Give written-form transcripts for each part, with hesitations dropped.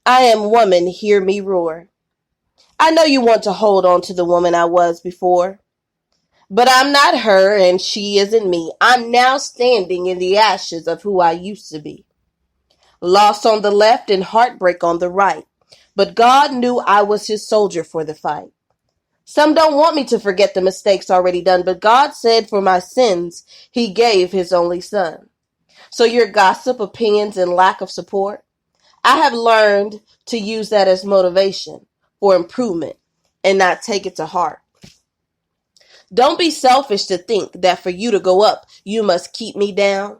I am woman, hear me roar. I know you want to hold on to the woman I was before. But I'm not her and she isn't me. I'm now standing in the ashes of who I used to be. Loss on the left and heartbreak on the right. But God knew I was his soldier for the fight. Some don't want me to forget the mistakes already done, but God said for my sins, he gave his only son. So your gossip, opinions, and lack of support, I have learned to use that as motivation for improvement and not take it to heart. Don't be selfish to think that for you to go up, you must keep me down.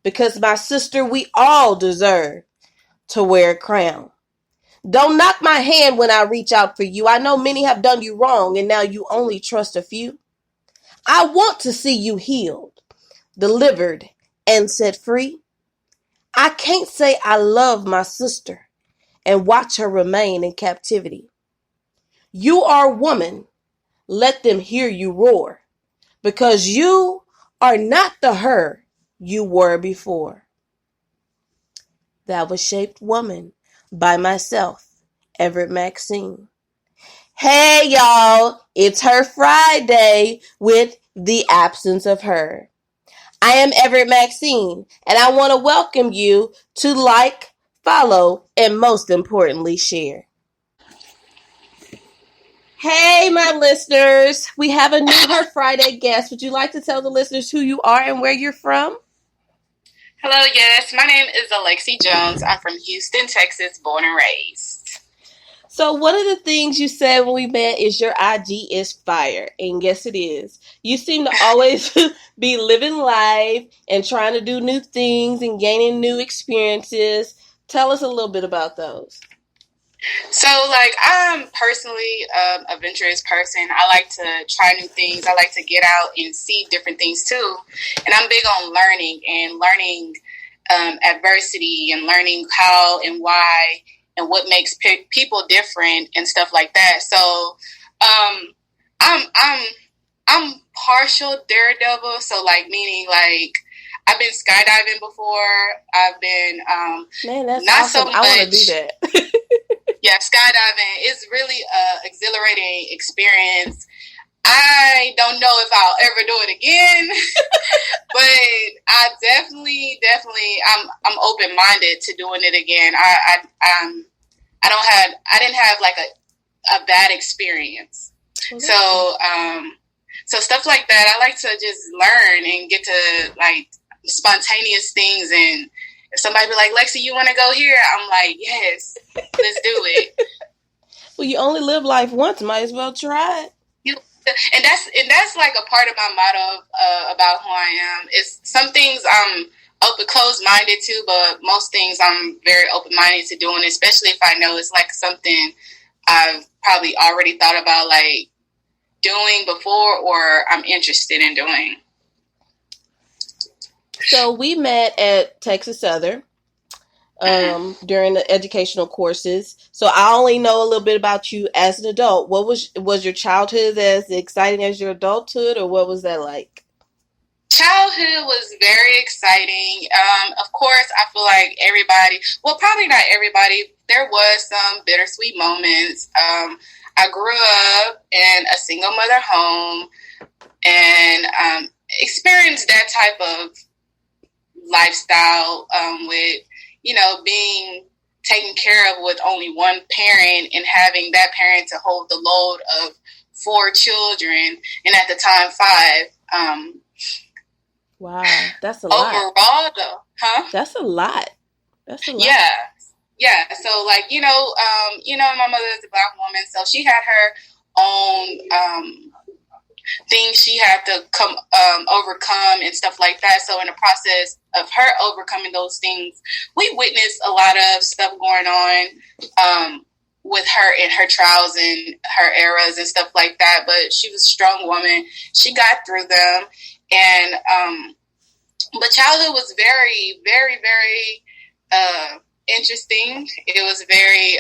Because my sister, we all deserve to wear a crown. Don't knock my hand when I reach out for you. I know many have done you wrong and now you only trust a few. I want to see you healed, delivered, and set free. I can't say I love my sister and watch her remain in captivity. You are a woman. Let them hear you roar. Because you are not the her you were before. That was Shaped Woman by myself, Everett Maxine. Hey y'all, it's her Friday with The Absence of Her. I am Everett Maxine, and I want to welcome you to like, follow, and most importantly, share. Hey, my listeners, we have a new Her Friday guest. Would you like to tell the listeners who you are and where you're from? Hello, yes. My name is Alexie Jones. I'm from Houston, Texas, born and raised. So one of the things you said when we met is your IG is fire. And yes, it is. You seem to always be living life and trying to do new things and gaining new experiences. Tell us a little bit about those. So, I'm personally a adventurous person. I like to try new things. I like to get out and see different things too. And I'm big on learning adversity and learning how and why and what makes people different and stuff like that. So, I'm partial daredevil. So, meaning I've been skydiving before. I've been Man, that's not awesome. so much. I want to do that. Yeah, skydiving is really a exhilarating experience. I don't know if I'll ever do it again, but I definitely, I'm open minded to doing it again. I didn't have like a bad experience. Okay. So stuff like that, I like to just learn and get to like spontaneous things. And if somebody be like, Lexi, you want to go here? I'm like, yes, let's do it. Well, you only live life once. Might as well try it. And that's like a part of my motto about who I am. It's some things I'm closed minded to, but most things I'm very open minded to doing, especially if I know it's like something I've probably already thought about like doing before or I'm interested in doing. So we met at Texas Southern during the educational courses. So I only know a little bit about you as an adult. What was your childhood as exciting as your adulthood, or what was that like? Childhood was very exciting. Of course, I feel like everybody, well, probably not everybody, there was some bittersweet moments. I grew up in a single mother home and experienced that type of lifestyle with, being taken care of with only one parent and having that parent to hold the load of 4 children and at the time 5. Wow, that's a lot. Overall, though, That's a lot. Yeah. So, my mother is a Black woman, so she had her own things she had to overcome and stuff like that. So, in the process of her overcoming those things, we witnessed a lot of stuff going on with her in her trials and her eras and stuff like that. But she was a strong woman. She got through them. And but childhood was very, very, very interesting. It was very,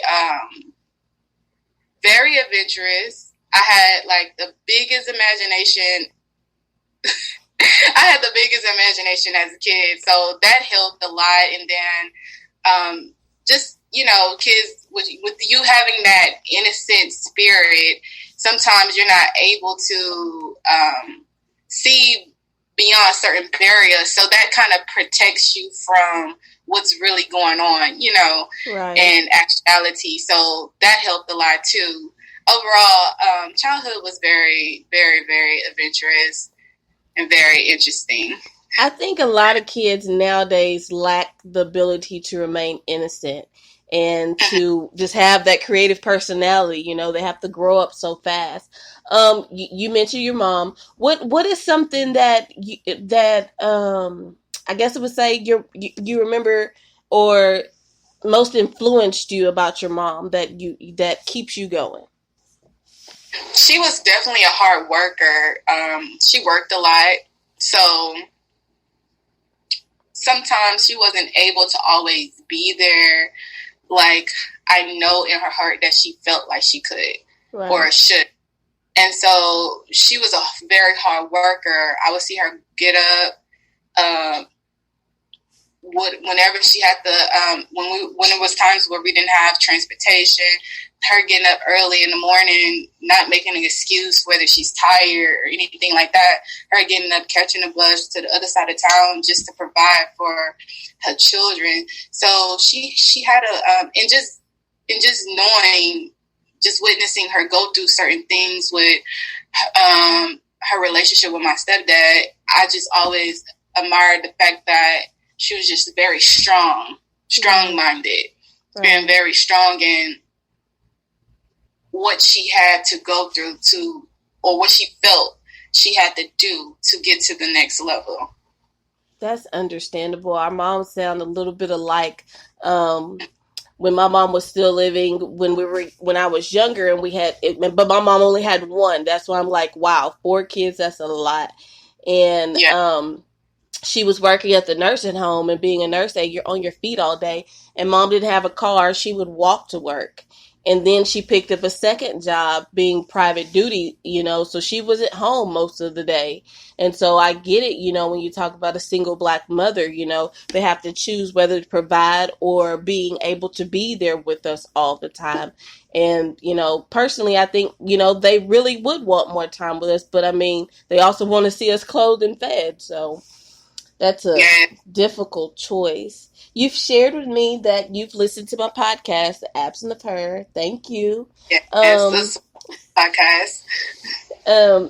very adventurous. I had like the biggest imagination. I had the biggest imagination as a kid, so that helped a lot. And then just kids with you having that innocent spirit, sometimes you're not able to see beyond certain barriers. So that kind of protects you from what's really going on, Right. in actuality. So that helped a lot too. Overall, childhood was very, very, very adventurous and very interesting. I think a lot of kids nowadays lack the ability to remain innocent and to just have that creative personality. They have to grow up so fast. You mentioned your mom. What is something that I guess I would say you remember or most influenced you about your mom that keeps you going? She was definitely a hard worker. She worked a lot, so sometimes she wasn't able to always be there. Like, I know in her heart that she felt like she could, right, or should. And so she was a very hard worker. I would see her get up, whenever she had to, when it was times where we didn't have transportation, her getting up early in the morning, not making an excuse whether she's tired or anything like that, her getting up, catching a bus to the other side of town just to provide for her children. So she had and just knowing, just witnessing her go through certain things with her relationship with my stepdad, I just always admired the fact that she was just very strong-minded, right, and very strong in what she had to go through or what she felt she had to do to get to the next level. That's understandable. Our moms sound a little bit alike. When my mom was still living, when I was younger, and but my mom only had one. That's why I'm like, wow, 4 kids, that's a lot. And yeah. She was working at the nursing home, and being a nurse, you're on your feet all day. And mom didn't have a car. She would walk to work. And then she picked up a second job being private duty, so she was at home most of the day. And so I get it, when you talk about a single Black mother, they have to choose whether to provide or being able to be there with us all the time. And, personally, I think, they really would want more time with us. But I mean, they also want to see us clothed and fed. So that's a difficult choice. You've shared with me that you've listened to my podcast, The Absent of Her. Thank you. Yes, this podcast.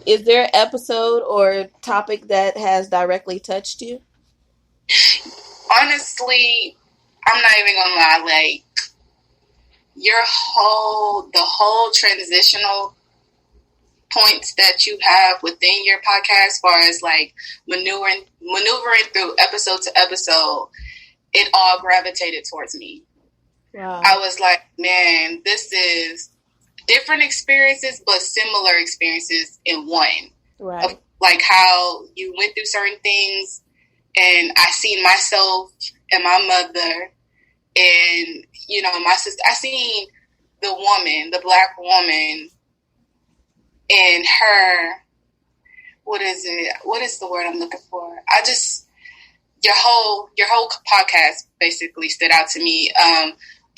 Is there an episode or topic that has directly touched you? Honestly, I'm not even gonna lie. Like, the whole transitional points that you have within your podcast, as far as like maneuvering through episode to episode, it all gravitated towards me. Wow. I was like, man, this is different experiences, but similar experiences in one. Right. Of, like, how you went through certain things, and I seen myself and my mother, and my sister. I seen the Black woman, and her. What is it? What is the word I'm looking for? Your whole podcast basically stood out to me.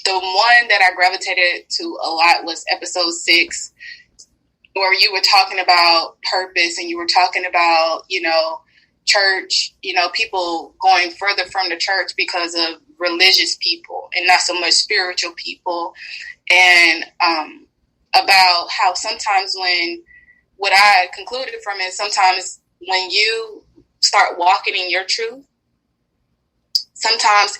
The one that I gravitated to a lot was episode 6, where you were talking about purpose, and you were talking about, church, people going further from the church because of religious people and not so much spiritual people. And about how sometimes what I concluded from it, sometimes when you start walking in your truth, sometimes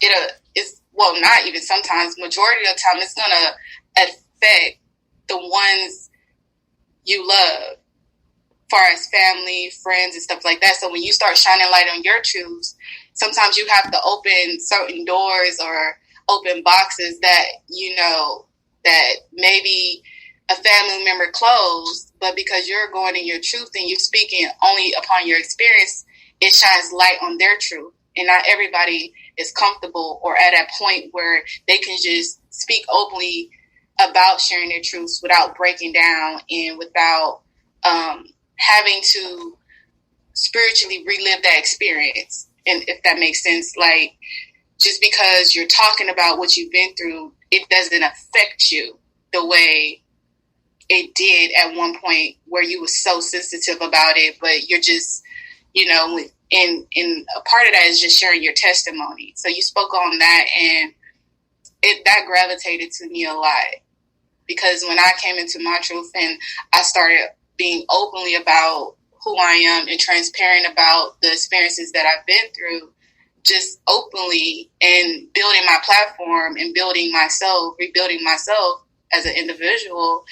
not even sometimes, majority of the time, it's going to affect the ones you love, far as family, friends, and stuff like that. So when you start shining light on your truths, sometimes you have to open certain doors or open boxes that, that maybe a family member closed, but because you're going in your truth and you're speaking only upon your experience, it shines light on their truth. And not everybody is comfortable or at a point where they can just speak openly about sharing their truths without breaking down and without having to spiritually relive that experience. And if that makes sense, like, just because you're talking about what you've been through it doesn't affect you the way it did at one point where you were so sensitive about it, but you're just, you know, and a part of that is just sharing your testimony. So you spoke on that, and that gravitated to me a lot, because when I came into my truth and I started being openly about who I am and transparent about the experiences that I've been through, just openly, and building my platform and building myself, rebuilding myself as an individual,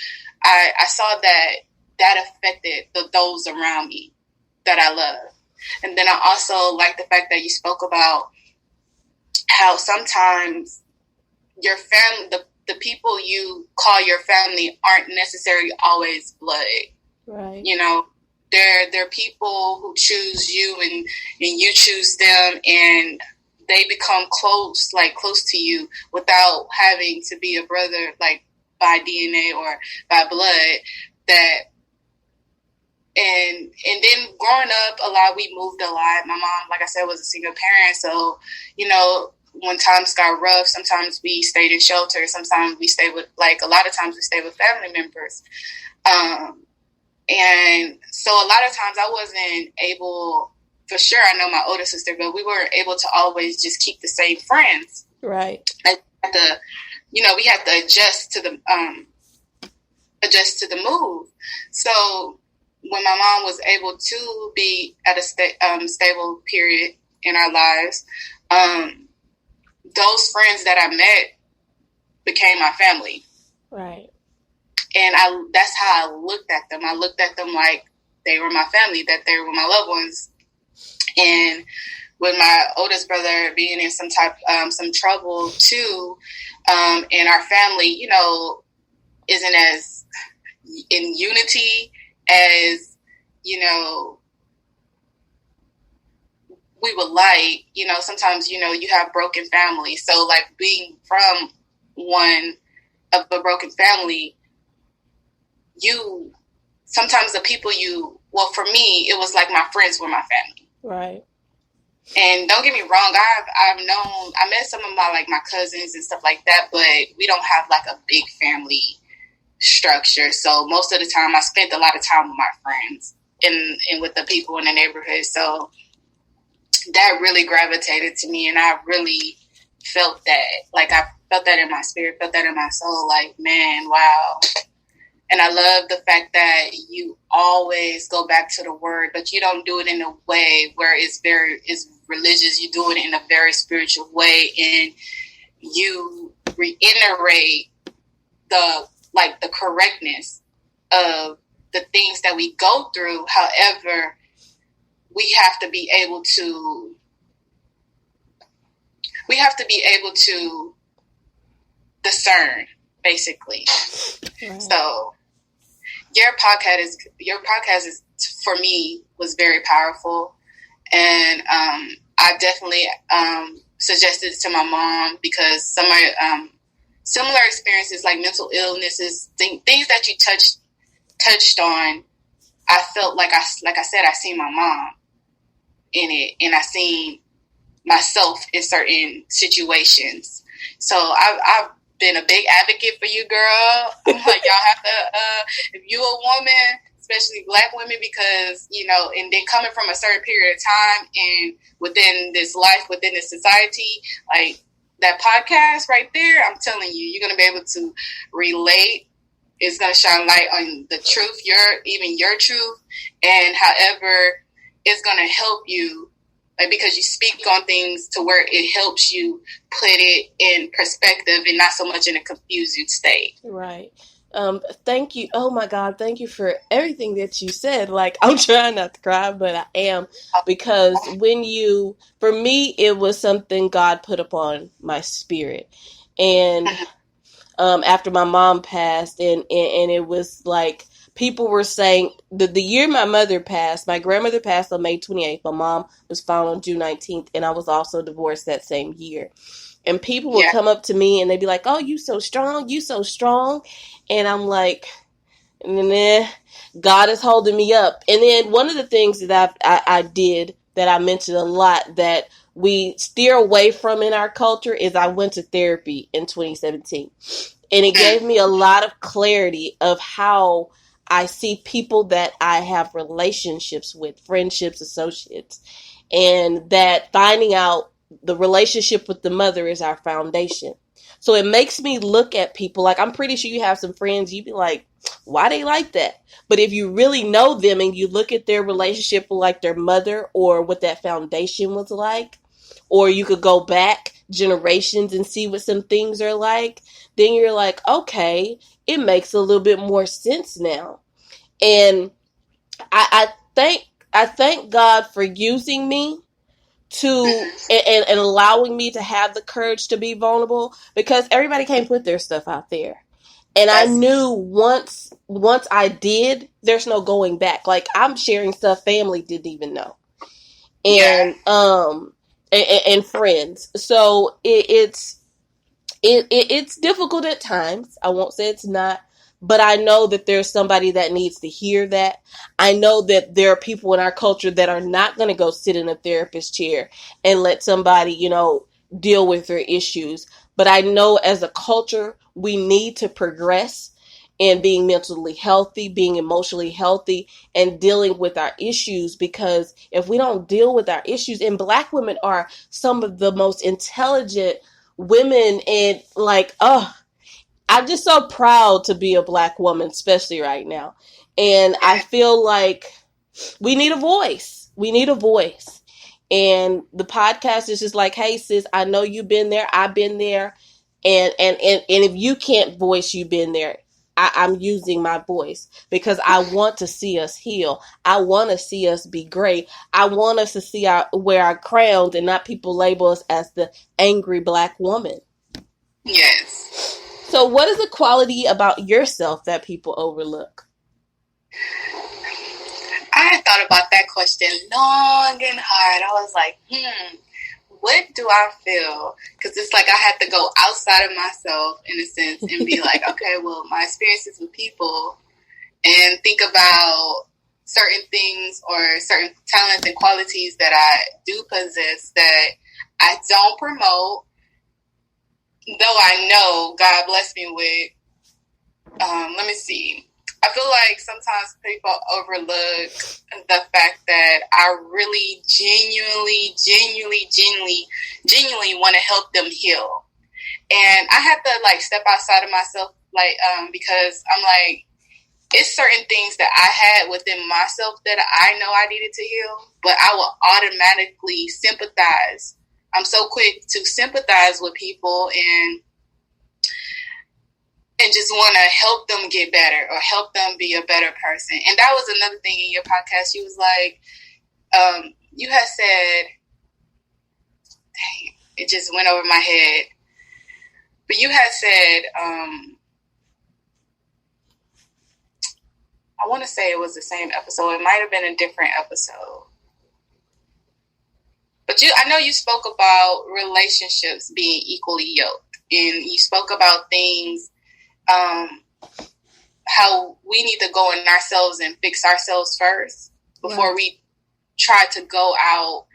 I saw that affected those around me that I love. And then I also like the fact that you spoke about how sometimes your family, the people you call your family, aren't necessarily always blood. Right. You know, they're people who choose you, and you choose them, and they become close to you without having to be a brother, like by DNA or by blood. And then growing up a lot, we moved a lot. My mom, like I said, was a single parent. So, you know, when times got rough, sometimes we stayed in shelter. Sometimes we stayed with, a lot of times we stayed with family members. And so a lot of times I wasn't able, for sure, I know my older sister, but we weren't able to always just keep the same friends. Right. We had to adjust to the move. So when my mom was able to be at a stable period in our lives, those friends that I met became my family. Right. And that's how I looked at them. I looked at them like they were my family, that they were my loved ones. And with my oldest brother being in some trouble too, and our family, you know, isn't as in unity as, you know, we would like. You know, sometimes, you know, you have broken families. So like being from one of a broken family, sometimes the people for me, it was like my friends were my family. Right. And don't get me wrong, I met some of my cousins and stuff like that, but we don't have like a big family structure. So most of the time I spent a lot of time with my friends and with the people in the neighborhood. So that really gravitated to me, and I really felt that. Like I felt that in my spirit, felt that in my soul, like, man, wow. And I love the fact that you always go back to the word, but you don't do it in a way where it's religious. You do it in a very spiritual way, and you reiterate the correctness of the things that we go through. However, we have to be able to discern, basically. Right. So your podcast is for me was very powerful, and I definitely suggested it to my mom, because some of my similar experiences like mental illnesses, things that you touched on, I felt like I said, I seen my mom in it, and I seen myself in certain situations. So I've been a big advocate for you, girl. I'm like, y'all have to, if you a woman, especially Black women, because, you know, and then coming from a certain period of time and within this life, within this society, like that podcast right there, I'm telling you, you're going to be able to relate. It's going to shine light on the truth, your truth, and however it's going to help you, like, because you speak on things to where it helps you put it in perspective and not so much in a confusing state. Right. Thank you. Oh my God. Thank you for everything that you said. Like, I'm trying not to cry, but I am, because for me, it was something God put upon my spirit. And, after my mom passed, and it was like, people were saying the year my mother passed, my grandmother passed on May 28th. My mom was found on June 19th, and I was also divorced that same year. And people would come up to me and they'd be like, "Oh, you so strong, you so strong." And I'm like, nah, God is holding me up. And then one of the things that I did that I mentioned a lot, that we steer away from in our culture is I went to therapy in 2017. And it gave me a lot of clarity of how I see people that I have relationships with, friendships, associates, and that finding out the relationship with the mother is our foundation. So it makes me look at people like, I'm pretty sure you have some friends, you'd be like, why they like that? But if you really know them and you look at their relationship with like their mother or what that foundation was like, or you could go back generations and see what some things are like, then you're like, okay, it makes a little bit more sense now. And I thank God for using me to and allowing me to have the courage to be vulnerable, because everybody can't put their stuff out there. And I knew once I did, there's no going back. Like, I'm sharing stuff family didn't even know. And and friends. So it's difficult at times. I won't say it's not, but I know that there's somebody that needs to hear that. I know that there are people in our culture that are not going to go sit in a therapist chair and let somebody, deal with their issues. But I know as a culture, we need to progress in being mentally healthy, being emotionally healthy, and dealing with our issues. Because if we don't deal with our issues, and Black women are some of the most intelligent women, and I'm just so proud to be a Black woman, especially right now. And I feel like we need a voice. We need a voice. And the podcast is just like, hey sis, I know you've been there, I've been there. And if you can't voice you've been there, I'm using my voice because I want to see us heal. I want to see us be great. I want us to see wear our crowns and not people label us as the angry Black woman. Yes. So what is a quality about yourself that people overlook? I thought about that question long and hard. I was like, what do I feel? Because it's like I had to go outside of myself, in a sense, and be like, okay, well, my experiences with people, and think about certain things or certain talents and qualities that I do possess that I don't promote, though I know God blessed me with. Let me see. I feel like sometimes people overlook the fact that I really genuinely want to help them heal. And I have to step outside of myself, because I'm like, it's certain things that I had within myself that I know I needed to heal, but I will automatically sympathize. I'm so quick to sympathize with people and just want to help them get better or help them be a better person. And that was another thing in your podcast. You was like, you had said, dang, it just went over my head. But you had said, I want to say it was the same episode. It might have been a different episode. But I know you spoke about relationships being equally yoked. And you spoke about things, how we need to go in ourselves and fix ourselves first before we try to go out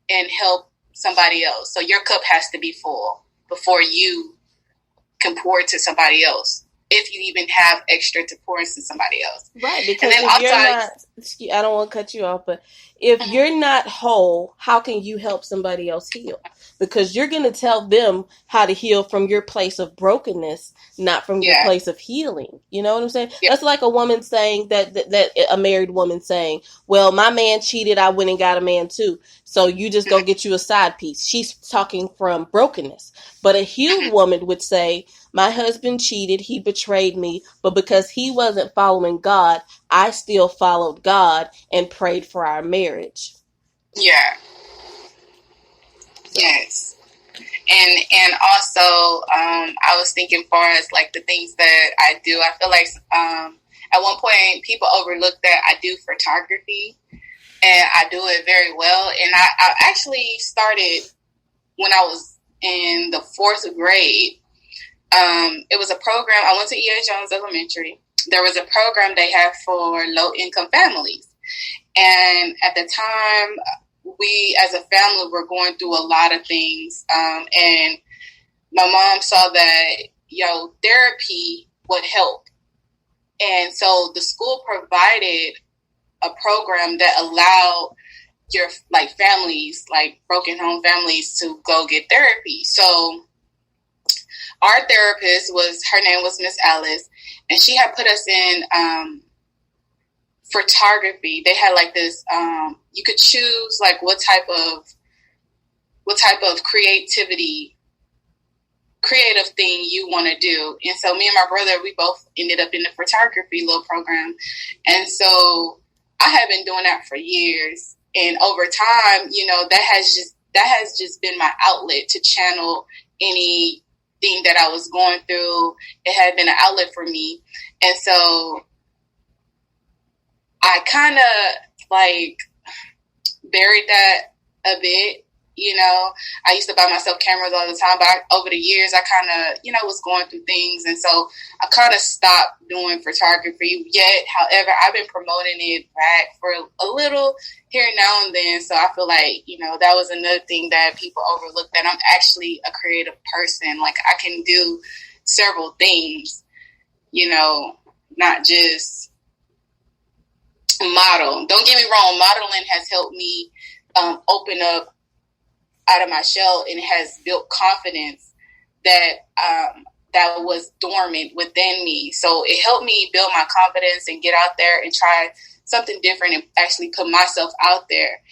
and help somebody else. So your cup has to be full before you can pour to somebody else, if you even have extra to pour into somebody else. Right, because if you're not, I don't want to cut you off, but if you're not whole, how can you help somebody else heal? Because you're going to tell them how to heal from your place of brokenness, not from your place of healing. You know what I'm saying? Yeah. That's like a woman saying that a married woman saying, well, my man cheated, I went and got a man too. So you just go get you a side piece. She's talking from brokenness. But a healed woman would say, my husband cheated, he betrayed me, but because he wasn't following God, I still followed God and prayed for our marriage. Yeah. So. Yes. And also, I was thinking far as the things that I do, I feel like at one point people overlook that I do photography and I do it very well. And I actually started when I was in the 4th grade. It was a program. I went to E.A. Jones Elementary. There was a program they had for low-income families. And at the time, we as a family were going through a lot of things. And my mom saw that, therapy would help. And so the school provided a program that allowed your families, broken home families, to go get therapy. So our therapist her name was Miss Alice, and she had put us in photography. They had this, you could choose what type of creative thing you want to do. And so me and my brother, we both ended up in the photography little program. And so I have been doing that for years. And over time, that has just been my outlet to channel anything that I was going through. It had been an outlet for me. And so I kind of buried that a bit. I used to buy myself cameras all the time, but over the years, I kind of, was going through things. And so I kind of stopped doing photography yet. However, I've been promoting it back for a little here now and then. So I feel that was another thing that people overlook, that I'm actually a creative person. I can do several things, not just model. Don't get me wrong. Modeling has helped me open up out of my shell, and it has built confidence that that was dormant within me. So it helped me build my confidence and get out there and try something different and actually put myself out there.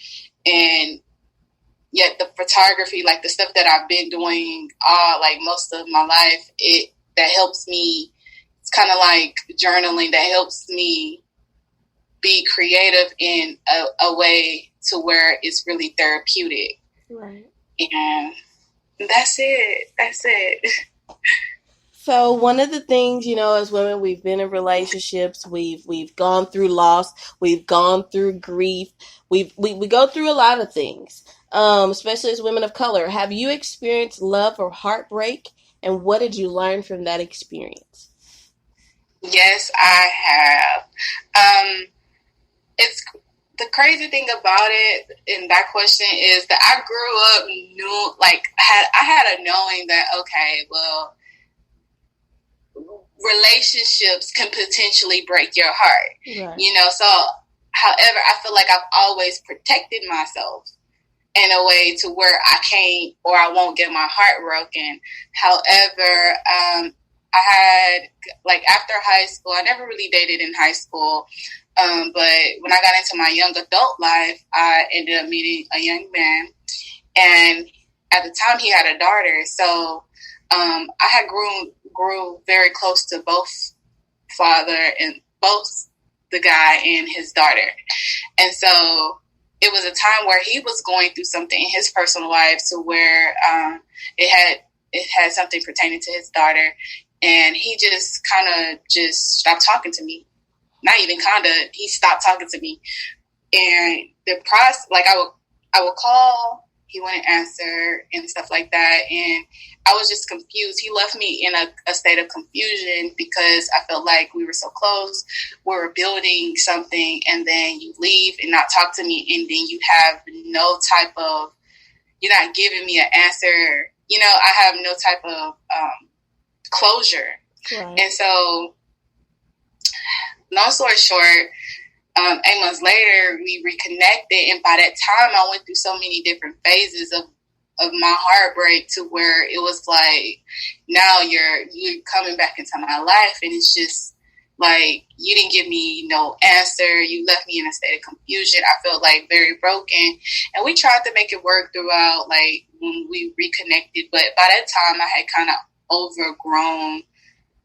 And yet the photography, the stuff that I've been doing most of my life, that helps me. It's kind of like journaling that helps me be creative in a way to where it's really therapeutic. Right. And that's it. So one of the things, as women, we've been in relationships, we've gone through loss, we've gone through grief, we go through a lot of things, especially as women of color. Have you experienced love or heartbreak, and what did you learn from that experience? Yes, I have. It's the crazy thing about it, in that question, is that I grew up I had a knowing that, okay, well, relationships can potentially break your heart. Right. So however, I feel like I've always protected myself in a way to where I can't or I won't get my heart broken. However, I had, after high school, I never really dated in high school. But when I got into my young adult life, I ended up meeting a young man, and at the time he had a daughter. So I had grew very close to both the guy and his daughter. And so it was a time where he was going through something in his personal life, to where it had something pertaining to his daughter, and he just kind of just stopped talking to me. Not even kind of, he stopped talking to me. And the process, I would call, he wouldn't answer and stuff like that. And I was just confused. He left me in a state of confusion, because I felt like we were so close. We were building something, and then you leave and not talk to me. And then you have no type of, you're not giving me an answer. I have no type of closure. Right. And so, long story short, 8 months later, we reconnected. And by that time, I went through so many different phases of my heartbreak, to where it was now you're coming back into my life. And it's just you didn't give me no answer. You left me in a state of confusion. I felt very broken. And we tried to make it work throughout, when we reconnected. But by that time, I had kind of overgrown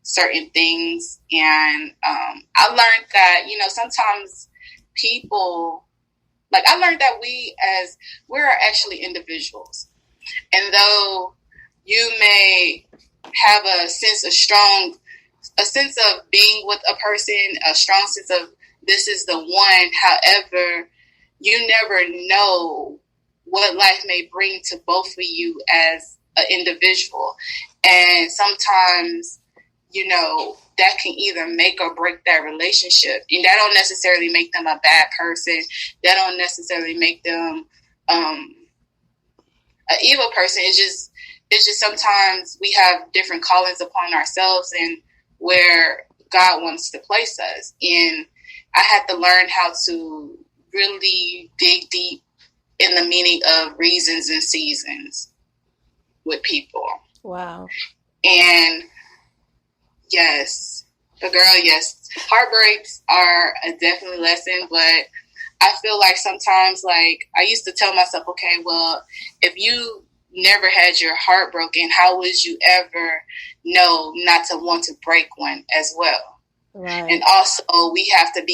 certain things. And I learned that, sometimes people, I learned that we're actually individuals. And though you may have a sense of being with a person, a strong sense of this is the one, however, you never know what life may bring to both of you as an individual. And sometimes, that can either make or break that relationship. And that don't necessarily make them a bad person. That don't necessarily make them an evil person. It's just sometimes we have different callings upon ourselves and where God wants to place us. And I had to learn how to really dig deep in the meaning of reasons and seasons with people. Wow. And yes, heartbreaks are a definitely lesson, but I feel like sometimes, like, I used to tell myself, okay, well, if you never had your heart broken, how would you ever know not to want to break one as well? Right. And also, we have to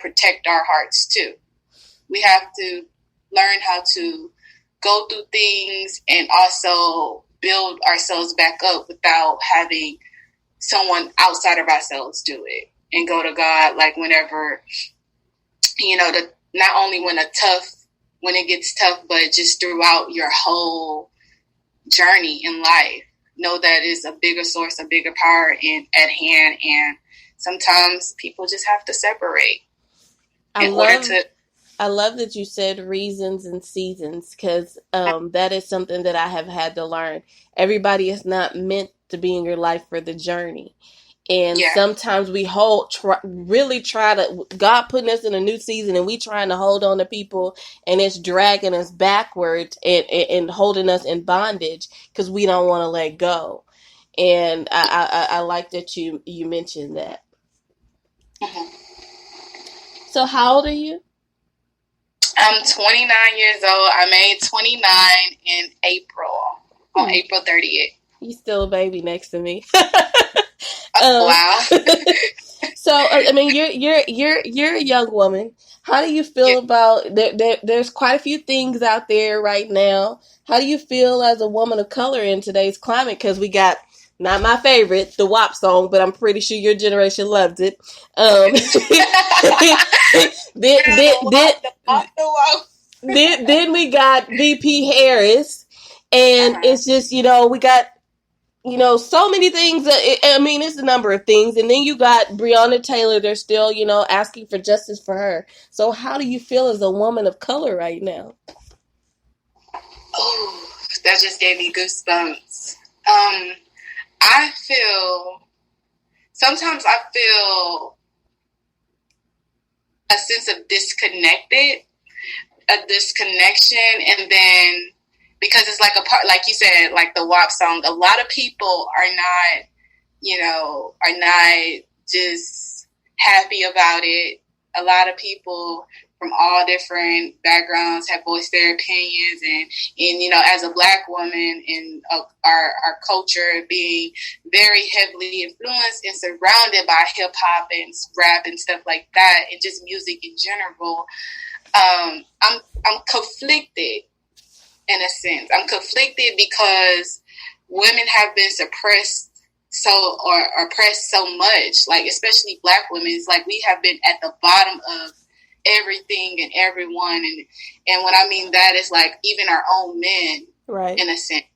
protect our hearts too. We have to learn how to go through things and also build ourselves back up without having someone outside of ourselves do it, and go to God, like, whenever, not only when it gets tough, but just throughout your whole journey in life. Know that it's a bigger source, a bigger power at hand, and sometimes people just have to separate I love that you said reasons and seasons, because that is something that I have had to learn. Everybody is not meant to be in your life for the journey. And sometimes we really try to, God putting us in a new season and we trying to hold on to people, and it's dragging us backwards and holding us in bondage because we don't want to let go. And I like that you mentioned that. Mm-hmm. So how old are you? I'm 29 years old. I made 29 in April, on April 30th. You still a baby next to me. Wow. So I mean, you're a young woman. How do you feel about there's quite a few things out there right now. How do you feel as a woman of color in today's climate? Because we got, not my favorite, the WAP song, but I'm pretty sure your generation loved it. Then we got VP Harris, and it's just, we got, so many things. I mean, it's a number of things. And then you got Breonna Taylor. They're still, asking for justice for her. So how do you feel as a woman of color right now? Oh, that just gave me goosebumps. Sometimes I feel a sense of a disconnection, and then, because it's like a part, like you said, like the WAP song, a lot of people are not just happy about it. A lot of people from all different backgrounds have voiced their opinions, and as a Black woman in our culture being very heavily influenced and surrounded by hip hop and rap and stuff like that, and just music in general, I'm conflicted. In a sense, I'm conflicted because women have been suppressed or oppressed so much, like especially Black women. It's like we have been at the bottom of everything and everyone, and what I mean that is like even our own men, right? In a sense,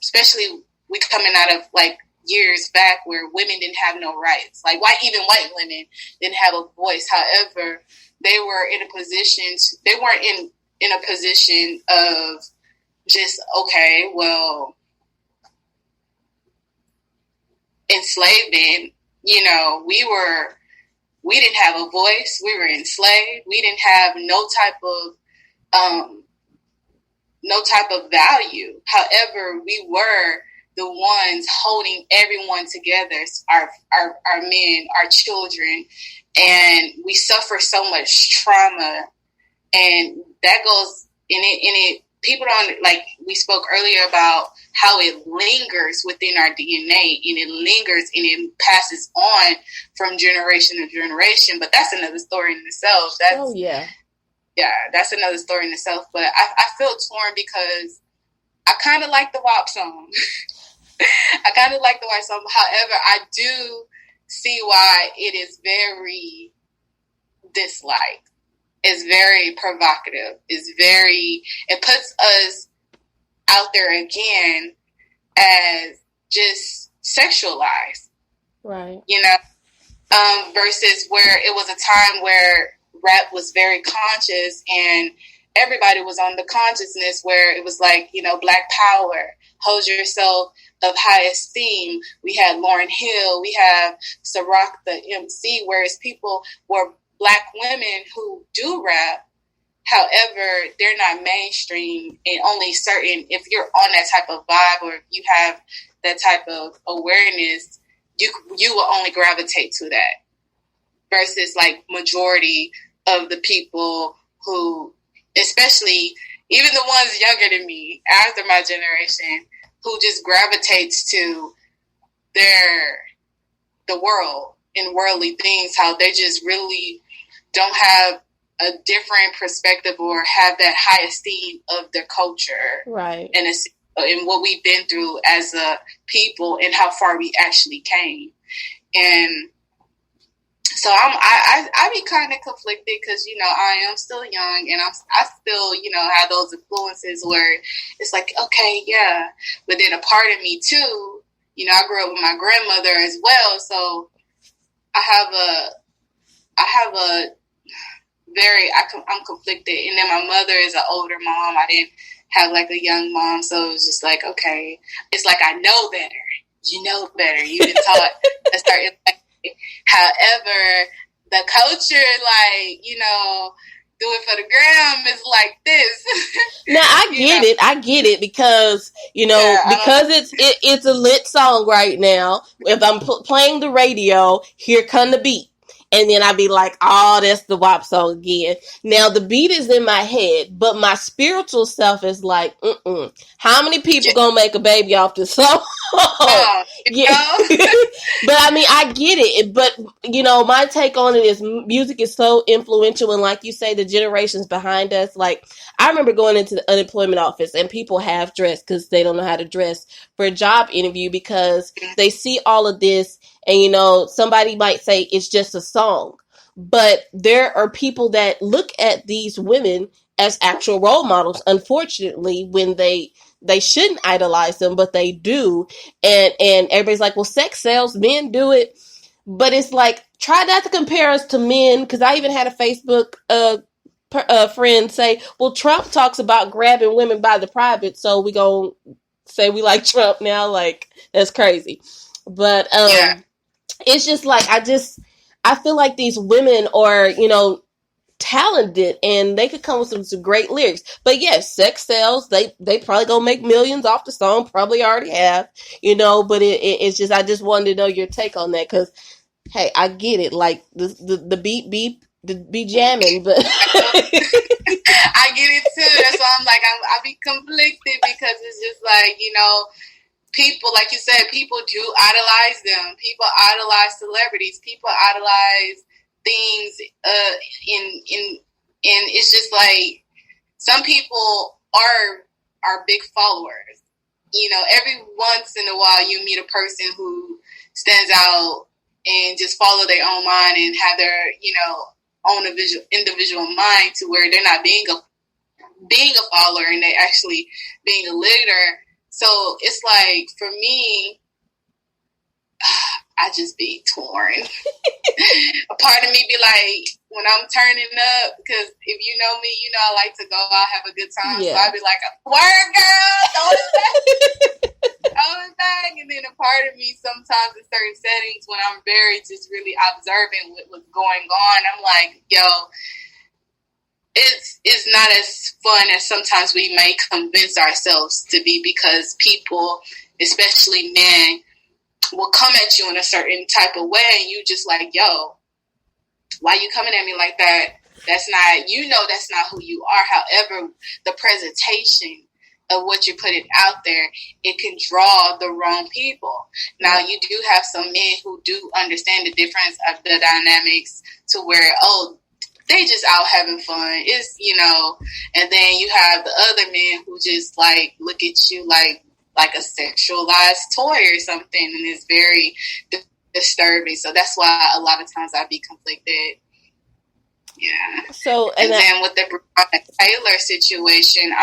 especially we coming out of like years back where women didn't have no rights, like even white women didn't have a voice. However, they were in a position. They weren't in a position of just, okay, well, enslavement, we didn't have a voice. We were enslaved. We didn't have no type of value. However, we were the ones holding everyone together, our men, our children, and we suffer so much trauma. And that goes in it. People don't, like we spoke earlier about how it lingers within our DNA, and it lingers and it passes on from generation to generation. But that's another story in itself. That's another story in itself. But I feel torn because I kind of like the WAP song. However, I do see why it is very disliked. It's very provocative. It puts us out there again as just sexualized. Right. Versus where it was a time where rap was very conscious and everybody was on the consciousness where it was like, you know, Black power, hold yourself of high esteem. We had Lauryn Hill, we have Ciroc the MC, whereas people were Black women who do rap. However, they're not mainstream, and only certain, if you're on that type of vibe or you have that type of awareness, you will only gravitate to that. Versus like majority of the people who, especially even the ones younger than me, after my generation, who just gravitates to the world and worldly things, how they just really don't have a different perspective or have that high esteem of their culture, right? And what we've been through as a people and how far we actually came. And so I be kind of conflicted because, you know, I am still young and I still, you know, have those influences where it's like, okay, yeah. But then a part of me too, you know, I grew up with my grandmother as well. So I'm conflicted. And then my mother is an older mom. I didn't have like a young mom. So it was just like, okay, it's like, I know better. You know better. You've been taught a certain way. However, the culture, like, you know, do it for the gram is like this. Now I get it because, you know, because it's a lit song right now. If I'm playing the radio, here come the beat. And then I'd be like, oh, that's the WAP song again. Now, the beat is in my head, but my spiritual self is like, how many people gonna make a baby off this song? Yeah. But I mean, I get it. But, you know, my take on it is music is so influential. And like you say, the generations behind us, like, I remember going into the unemployment office and people half dressed because they don't know how to dress for a job interview because they see all of this. And, you know, somebody might say it's just a song, but there are people that look at these women as actual role models, unfortunately, when they shouldn't idolize them, but they do. And everybody's like, well, sex sells, men do it. But it's like, try not to compare us to men. Cause I even had a Facebook, friend say, well, Trump talks about grabbing women by the private. So we gonna say we like Trump now. Like, that's crazy. But, it's just like, I feel like these women are, you know, talented and they could come with some great lyrics. But yes, sex sells. They probably gonna make millions off the song. Probably already have, you know. But it's just, I just wanted to know your take on that because, hey, I get it. Like the beat be jamming, but I get it too. That's why I'm like, I be conflicted because it's just like, you know, people, like you said, people do idolize them. People idolize celebrities. People idolize things. And it's just like some people are big followers. You know, every once in a while you meet a person who stands out and just follow their own mind and have their, you know, own individual mind to where they're not being a follower and they actually being a leader. So it's like, for me, I just be torn. A part of me be like, when I'm turning up, because if you know me, you know I like to go out, have a good time. Yeah. So I be like, word girl, throw it back. Throw it back. And then a part of me sometimes in certain settings when I'm very just really observing what's going on, I'm like, yo, it's not as fun as sometimes we may convince ourselves to be, because people, especially men, will come at you in a certain type of way and you just like, yo, why you coming at me like that? That's not, you know, that's not who you are. However, the presentation of what you're putting out there, it can draw the wrong people. Now, you do have some men who do understand the difference of the dynamics to where, oh, they just out having fun. It's, you know, and then you have the other men who just like look at you like a sexualized toy or something, and it's very disturbing. So that's why a lot of times I be conflicted. Yeah. So and then with the Breonna Taylor situation,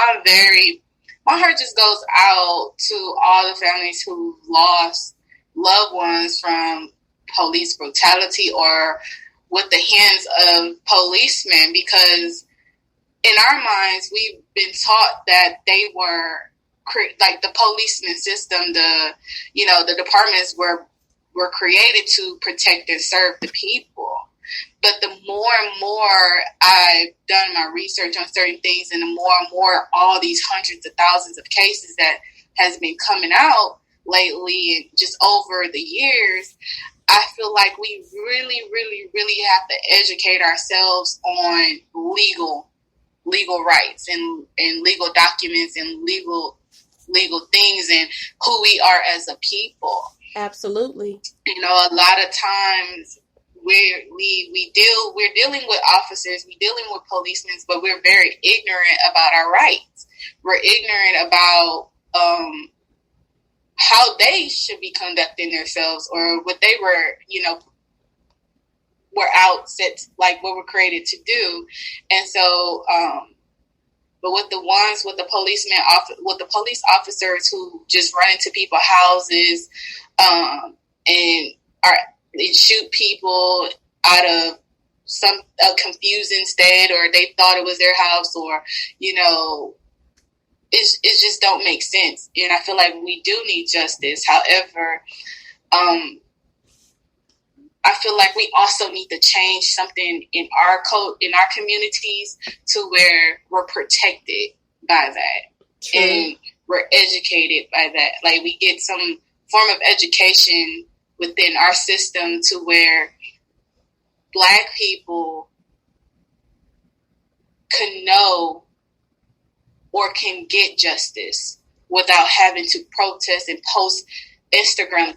my heart just goes out to all the families who lost loved ones from police brutality or with the hands of policemen, because in our minds, we've been taught that they were like the policeman system, the departments were created to protect and serve the people. But the more and more I've done my research on certain things, and the more and more all these hundreds of thousands of cases that has been coming out lately and just over the years, I feel like we really, really, really have to educate ourselves on legal rights and legal documents and legal things and who we are as a people. Absolutely. A lot of times we're dealing with officers, we're dealing with policemen, but we're very ignorant about our rights. We're ignorant about how they should be conducting themselves, or what they were out set, like what we're created to do. And so but with the police officers who just run into people's houses and shoot people out of some confusing state, or they thought it was their house, or it just don't make sense. And I feel like we do need justice. However, I feel like we also need to change something in our communities to where we're protected by that. True. And we're educated by that. Like, we get some form of education within our system to where Black people can know or can get justice without having to protest and post Instagram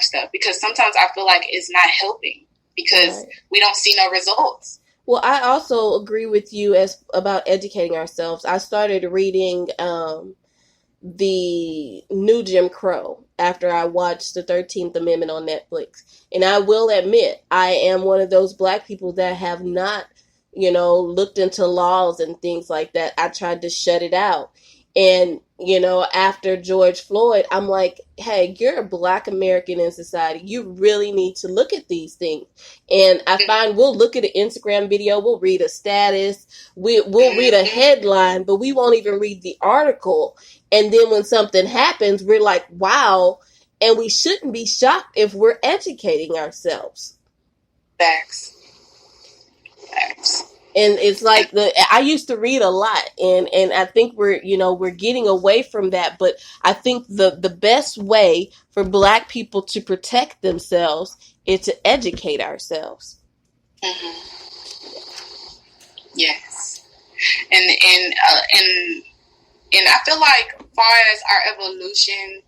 stuff, because sometimes I feel like it's not helping because we don't see no results. Well, I also agree with you about educating ourselves. I started reading the new Jim Crow after I watched the 13th Amendment on Netflix. And I will admit, I am one of those Black people that have not, looked into laws and things like that. I tried to shut it out. And, after George Floyd, I'm like, hey, you're a Black American in society. You really need to look at these things. And I find we'll look at an Instagram video, we'll read a status, we'll read a headline, but we won't even read the article. And then when something happens, we're like, wow. And we shouldn't be shocked if we're educating ourselves. Facts. And it's like I used to read a lot, and I think we're getting away from that. But I think the best way for Black people to protect themselves is to educate ourselves. Mm-hmm. Yes, and I feel like, as far as our evolution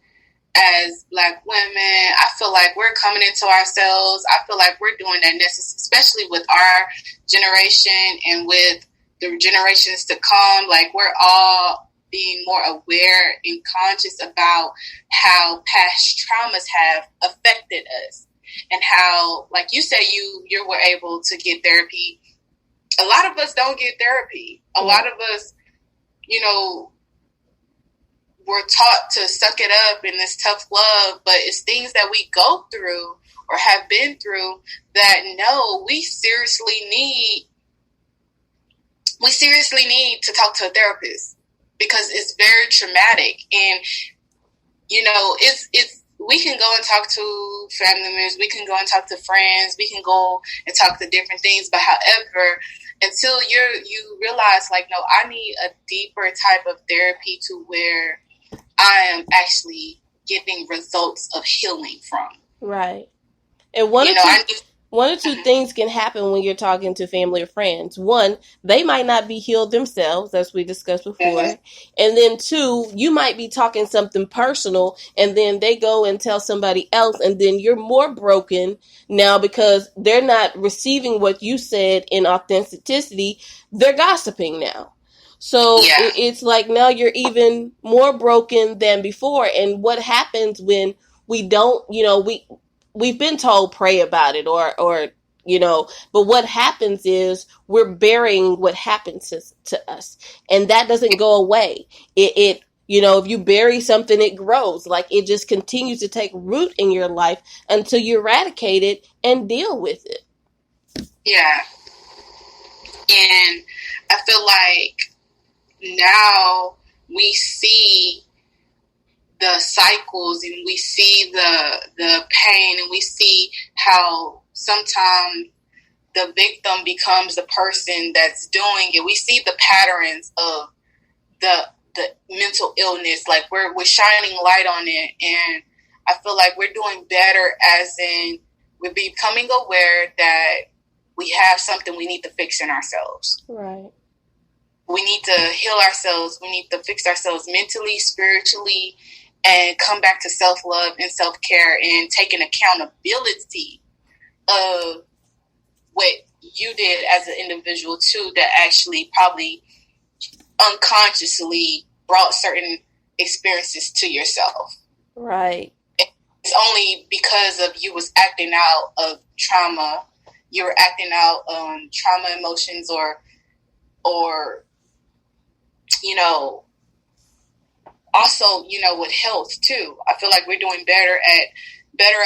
as Black women, I feel like we're coming into ourselves. I feel like we're doing that especially with our generation and with the generations to come. Like, we're all being more aware and conscious about how past traumas have affected us, and how, like you said, you were able to get therapy. A lot of us don't get therapy. A lot of us, we're taught to suck it up in this tough love, but it's things that we go through or have been through that we seriously need to talk to a therapist, because it's very traumatic. And it's we can go and talk to family members, we can go and talk to friends, we can go and talk to different things, but however, until you realize, like, no, I need a deeper type of therapy to where I am actually getting results of healing from. Right. And one or two things can happen when you're talking to family or friends. One, they might not be healed themselves, as we discussed before. Mm-hmm. And then two, you might be talking something personal, and then they go and tell somebody else, and then you're more broken now because they're not receiving what you said in authenticity. They're gossiping now. So it's like now you're even more broken than before. And what happens when we don't, we've been told pray about it or but what happens is we're burying what happened to us, and that doesn't go away. It if you bury something, it grows. Like, it just continues to take root in your life until you eradicate it and deal with it. Yeah. And I feel like now we see the cycles, and we see the pain, and we see how sometimes the victim becomes the person that's doing it. We see the patterns of the mental illness. Like we're shining light on it, and I feel like we're doing better, as in we're becoming aware that we have something we need to fix in ourselves. Right. We need to heal ourselves. We need to fix ourselves mentally, spiritually, and come back to self-love and self-care, and taking accountability of what you did as an individual too, that actually probably unconsciously brought certain experiences to yourself. Right. It's only because of you was acting out of trauma. You were acting out trauma emotions, or also with health too. I feel like we're doing better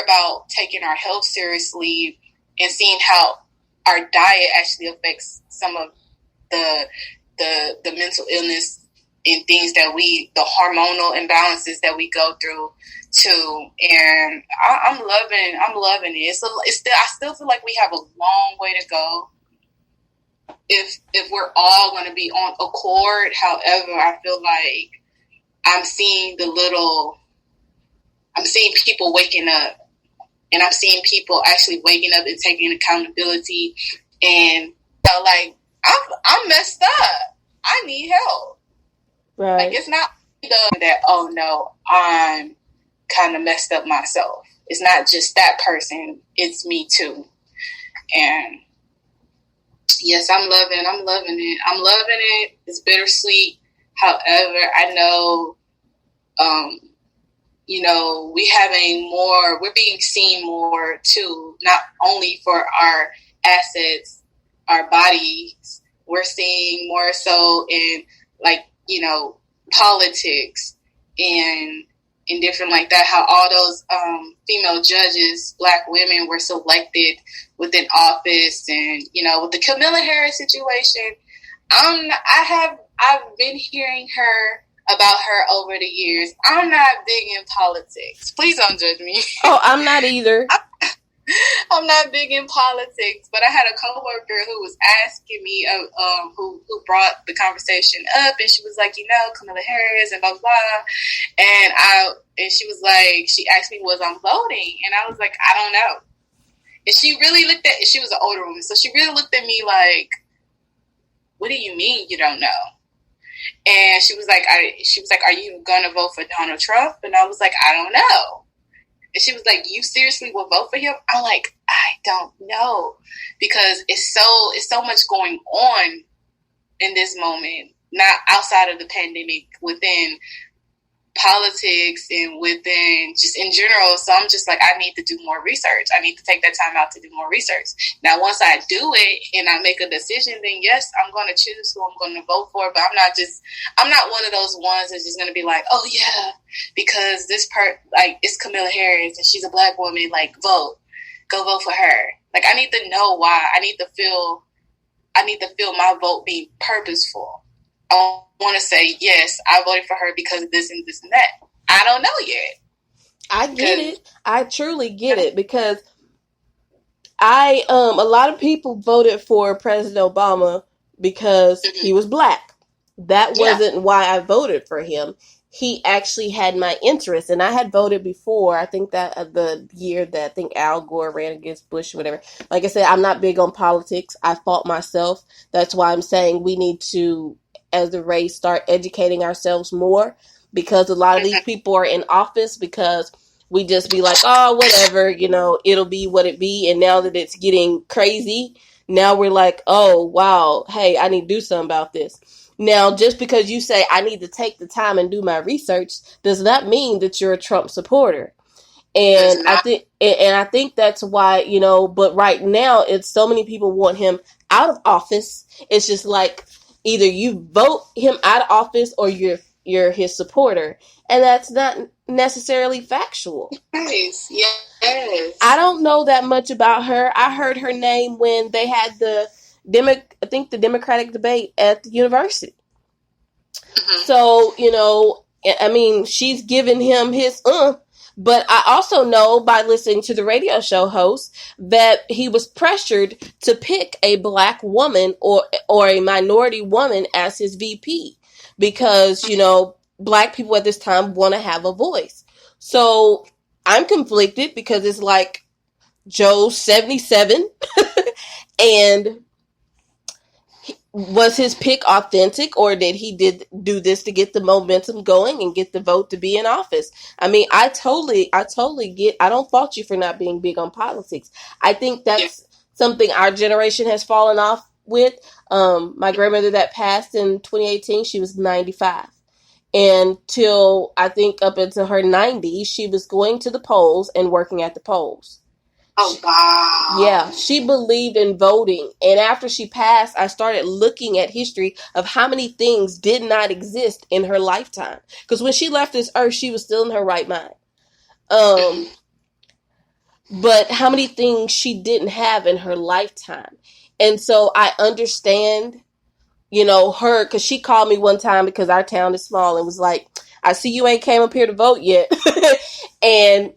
about taking our health seriously, and seeing how our diet actually affects some of the mental illness and things that the hormonal imbalances that we go through too. And I'm loving it. I still feel like we have a long way to go if we're all going to be on accord. However, I feel like I'm seeing people waking up, and I'm seeing people actually waking up and taking accountability, and like I'm messed up. I need help. Right. Like, it's not that, oh no, I'm kind of messed up myself. It's not just that person. It's me too. And yes, I'm loving it. I'm loving it. It's bittersweet. However, I know, we're being seen more too, not only for our assets, our bodies. We're seeing more so in, like, politics and different like that, how all those female judges, Black women, were selected within office. And with the Kamala Harris situation, I've been hearing about her over the years. I'm not big in politics. Please don't judge me. Oh, I'm not either. I'm not big in politics, but I had a coworker who was asking me, who brought the conversation up, and she was like, Kamala Harris and blah blah blah, and she was like, she asked me, was I'm voting, and I was like, I don't know, and she really she was an older woman, so she really looked at me like, what do you mean you don't know? And she was like, are you gonna vote for Donald Trump? And I was like, I don't know. And she was like, you seriously will vote for him? I'm like, I don't know, because it's so much going on in this moment, not outside of the pandemic, within politics and within just in general. So I'm just like, I need to do more research. I need to take that time out to do more research. Now, once I do it and I make a decision, then yes, I'm going to choose who I'm going to vote for. But I'm not one of those ones that's just going to be like, oh yeah, because it's Kamala Harris and she's a Black woman, like, go vote for her. Like, I need to know why. I need to feel my vote being purposeful. I want to say, yes, I voted for her because of this and this and that. I don't know yet. I get it. I truly get it, because a lot of people voted for President Obama because he was Black. That wasn't why I voted for him. He actually had my interest, and I had voted before. I think that the year that I think Al Gore ran against Bush or whatever. Like I said, I'm not big on politics. I fought myself. That's why I'm saying we need to, as a race, start educating ourselves more, because a lot of these people are in office because we just be like, oh, whatever, it'll be what it be. And now that it's getting crazy, now we're like, oh, wow, hey, I need to do something about this. Now, just because you say I need to take the time and do my research does not mean that you're a Trump supporter. And I think that's why, but right now it's so many people want him out of office. It's just like, either you vote him out of office or you're his supporter. And that's not necessarily factual. Yes. I don't know that much about her. I heard her name when they had the I think the Democratic debate at the university. Mm-hmm. So, you know, I mean, she's giving him his but I also know by listening to the radio show host that he was pressured to pick a black woman or a minority woman as his VP because, you know, black people at this time want to have a voice. So I'm conflicted because it's like Joe's 77 and was his pick authentic, or did he do this to get the momentum going and get the vote to be in office? I mean, I totally get. I don't fault you for not being big on politics. I think that's something our generation has fallen off with. My grandmother that passed in 2018, she was 95. And till I think up into her 90s, she was going to the polls and working at the polls. Oh, wow. Yeah, she believed in voting. And after she passed, I started looking at history of how many things did not exist in her lifetime. Because when she left this earth, she was still in her right mind. But how many things she didn't have in her lifetime. And so I understand, you know, her, because she called me one time because our town is small and was like, I see you ain't came up here to vote yet. and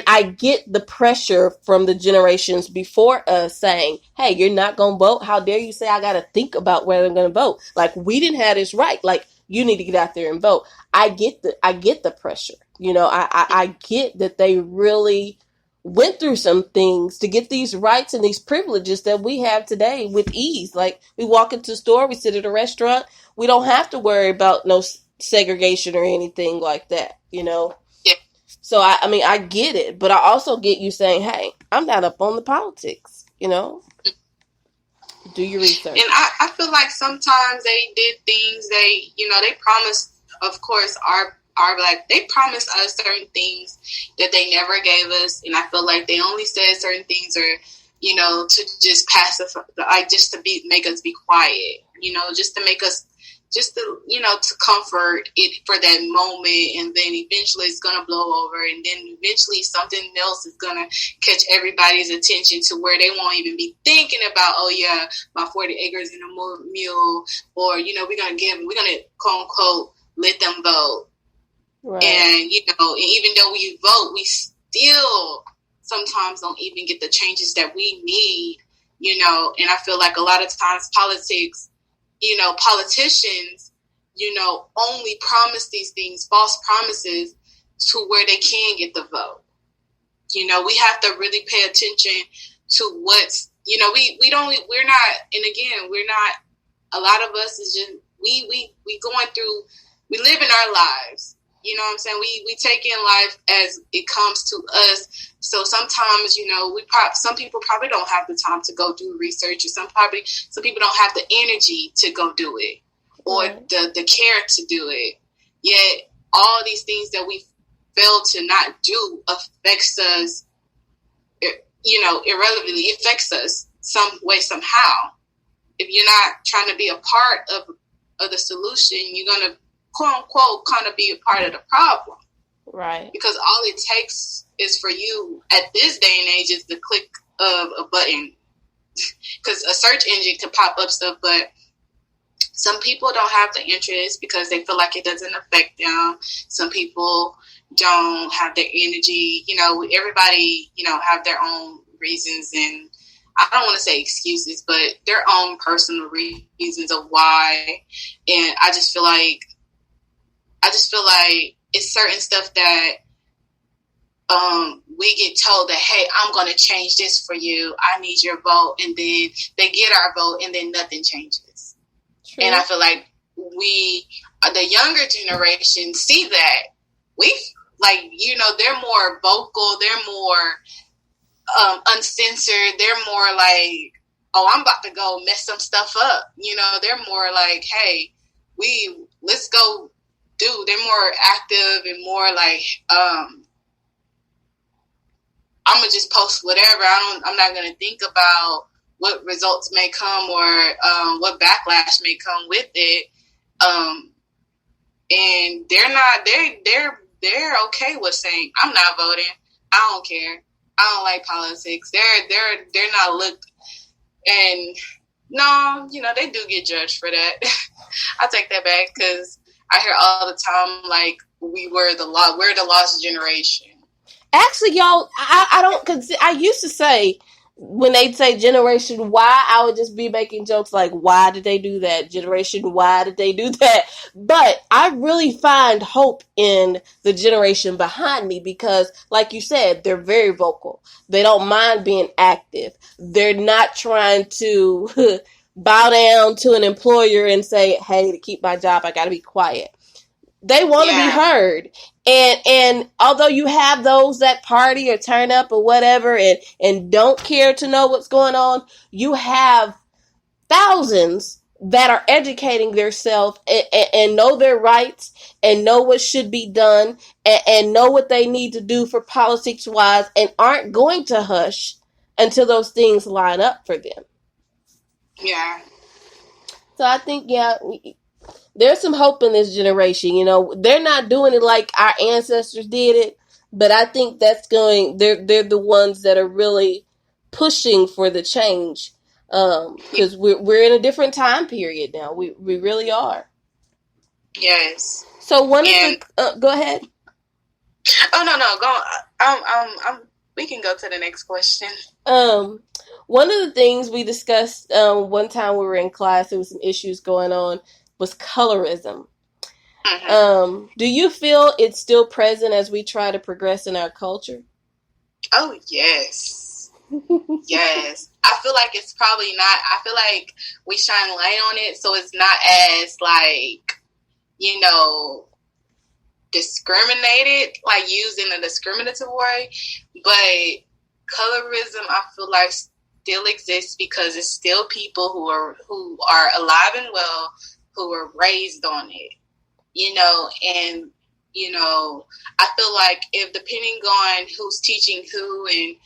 I get the pressure from the generations before us saying, hey, you're not going to vote. How dare you say I got to think about whether I'm going to vote? Like, we didn't have this right. Like, you need to get out there and vote. I get the pressure. You know, I get that they really went through some things to get these rights and these privileges that we have today with ease. Like, we walk into the store, we sit at a restaurant, we don't have to worry about no segregation or anything like that, you know? Yeah. So, I mean, I get it, but I also get you saying, hey, I'm not up on the politics, you know? Do your research. And I feel like sometimes they did things they promised, of course, our black, they promised us certain things that they never gave us. And I feel like they only said certain things or, you know, to just pacify, like just to make us be quiet, you know, just to make us, just to, you know, to comfort it for that moment. And then eventually it's going to blow over. And then eventually something else is going to catch everybody's attention to where they won't even be thinking about, oh yeah, my 40 acres and a mule, or, you know, we're going to quote unquote, let them vote. Right. And, you know, and even though we vote, we still sometimes don't even get the changes that we need, you know. And I feel like a lot of times politics, you know, politicians, you know, only promise these things, false promises, to where they can get the vote. You know, we have to really pay attention to what's, you know, we're not, and again, we're not, a lot of us is just, we going through, we live in our lives. You know what I'm saying? We take in life as it comes to us. So sometimes, you know, some people probably don't have the time to go do research, or some people don't have the energy to go do it, or the care to do it. Yet all these things that we fail to not do affects us, you know, irrelevantly. It affects us some way, somehow. If you're not trying to be a part of the solution, you're going to, quote unquote, kind of be a part of the problem. Right. Because all it takes is for you at this day and age is the click of a button. Because a search engine can pop up stuff, but some people don't have the interest because they feel like it doesn't affect them. Some people don't have the energy. You know, everybody, you know, have their own reasons, and I don't want to say excuses, but their own personal reasons of why. And I just feel like it's certain stuff that we get told that, hey, I'm going to change this for you. I need your vote. And then they get our vote and then nothing changes. True. And I feel like the younger generation see that. They're more vocal. They're more uncensored. They're more like, oh, I'm about to go mess some stuff up. You know, they're more like, hey, let's go. They're more active and more like, I'm gonna just post whatever. I'm not gonna think about what results may come or what backlash may come with it. And they're okay with saying, I'm not voting. I don't care. I don't like politics. They're not looked. And No, they do get judged for that. I take that back because I hear all the time like we're the lost generation. Actually, y'all, I don't consider. I used to say when they'd say Generation Y, I would just be making jokes like, "Why did they do that?" Generation Y, did they do that? But I really find hope in the generation behind me because, like you said, they're very vocal. They don't mind being active. They're not trying to bow down to an employer and say, "Hey, to keep my job, I got to be quiet." They want to be heard. And although you have those that party or turn up or whatever and don't care to know what's going on, you have thousands that are educating themselves and know their rights and know what should be done and know what they need to do for politics wise and aren't going to hush until those things line up for them. Yeah. So I think, there's some hope in this generation. They're not doing it like our ancestors did it, but I think they're the ones that are really pushing for the change. Because we're in a different time period now. We really are. Yes. So one of the go ahead. Oh no, go. We can go to the next question. One of the things we discussed one time we were in class, there was some issues going on, was colorism. Mm-hmm. Do you feel it's still present as we try to progress in our culture? Oh, yes. Yes. I feel like it's probably not. I feel like we shine light on it, so it's not as, like, discriminated, like used in a discriminative way. But colorism, I feel like, still exists because it's still people who are alive and well, who were raised on it, and, I feel like if depending on who's teaching who and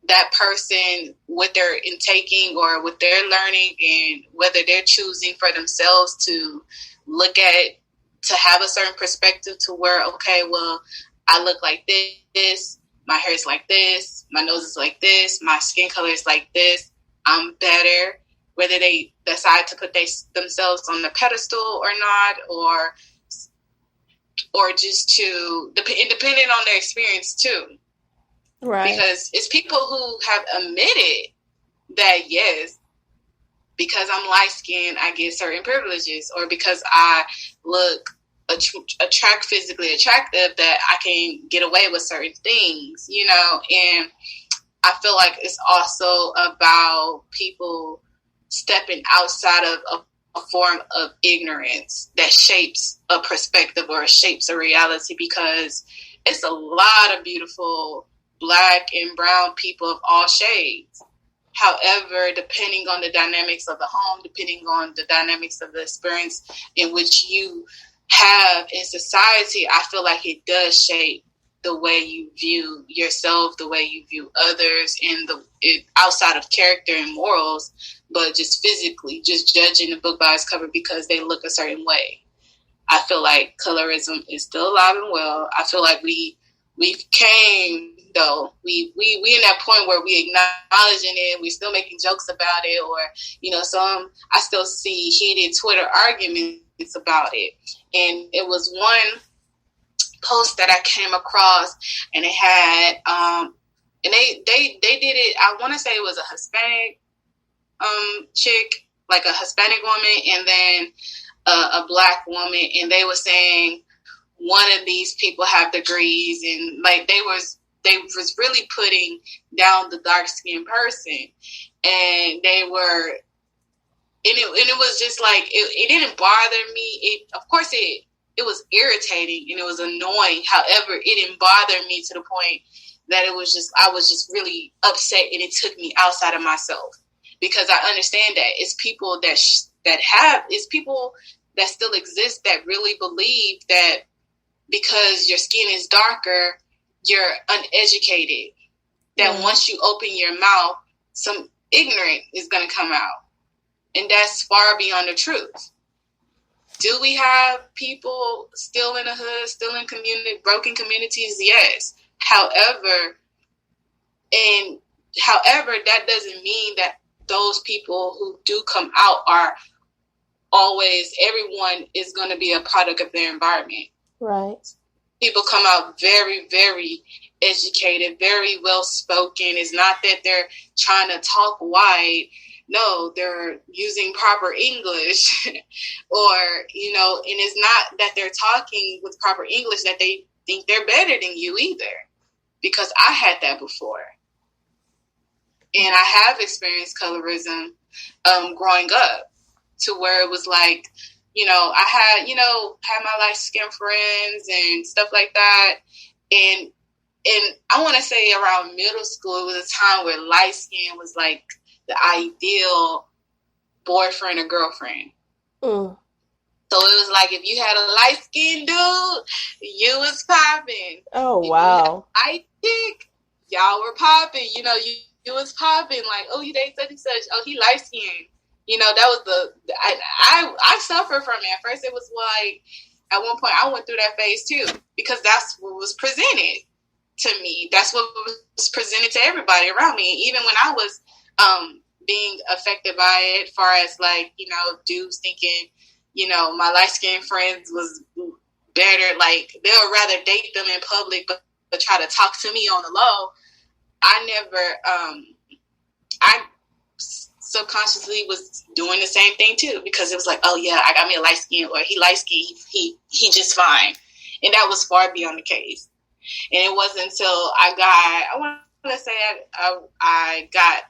that person, what they're intaking or what they're learning and whether they're choosing for themselves to look at, to have a certain perspective to where, okay, well, I look like this, my hair is like this, my nose is like this, my skin color is like this, I'm better, whether they decide to put themselves on the pedestal or not, or just to, depending on their experience too. Right. Because it's people who have admitted that, yes, because I'm light-skinned, I get certain privileges, or because I look physically attractive, that I can get away with certain things, and I feel like it's also about people stepping outside of a form of ignorance that shapes a perspective or shapes a reality, because it's a lot of beautiful Black and brown people of all shades. However, depending on the dynamics of the home, depending on the dynamics of the experience in which you have in society, I feel like it does shape the way you view yourself, the way you view others, and outside of character and morals, but just physically, just judging the book by its cover because they look a certain way. I feel like colorism is still alive and well. I feel like we've came, though. We in that point where we acknowledging it, we're still making jokes about it, or I still see heated Twitter arguments about it. And it was one post that I came across, and it had and they did it. I want to say it was a Hispanic chick, like a Hispanic woman, and then a Black woman, and they were saying one of these people have degrees, and like they was really putting down the dark skinned person, and they were, and it was just like it didn't bother me. Of course it was irritating and it was annoying. However, it didn't bother me to the point that I was just really upset, and it took me outside of myself, because I understand that it's people it's people that still exist that really believe that because your skin is darker, you're uneducated. That once you open your mouth, some ignorant is going to come out. And that's far beyond the truth. Do we have people still in the hood, still in broken communities? Yes. However, that doesn't mean that those people who do come out are always, everyone is going to be a product of their environment. Right. People come out very, very educated, very well spoken. It's not that they're trying to talk white. No, they're using proper English or, you know, and it's not that they're talking with proper English that they think they're better than you either. Because I had that before. And I have experienced colorism growing up to where it was like, you know, I had my light skinned friends and stuff like that. And I want to say around middle school, it was a time where light skin was like the ideal boyfriend or girlfriend. Mm. So it was like, if you had a light skinned dude, you was popping. Oh, wow. Light chick, y'all were popping. You know, you was popping. Like, oh, you date such and such. Oh, he light skinned. You know, that was I suffered from it. At first, it was like, at one point, I went through that phase too, because that's what was presented to me. That's what was presented to everybody around me. Even when I was being affected by it, as far as like, you know, dudes thinking, you know, my light-skinned friends was better. Like, they would rather date them in public, but try to talk to me on the low. I subconsciously was doing the same thing too, because it was like, oh yeah, I got me a light skin, or he light skin, he just fine. And that was far beyond the case. And it wasn't until I got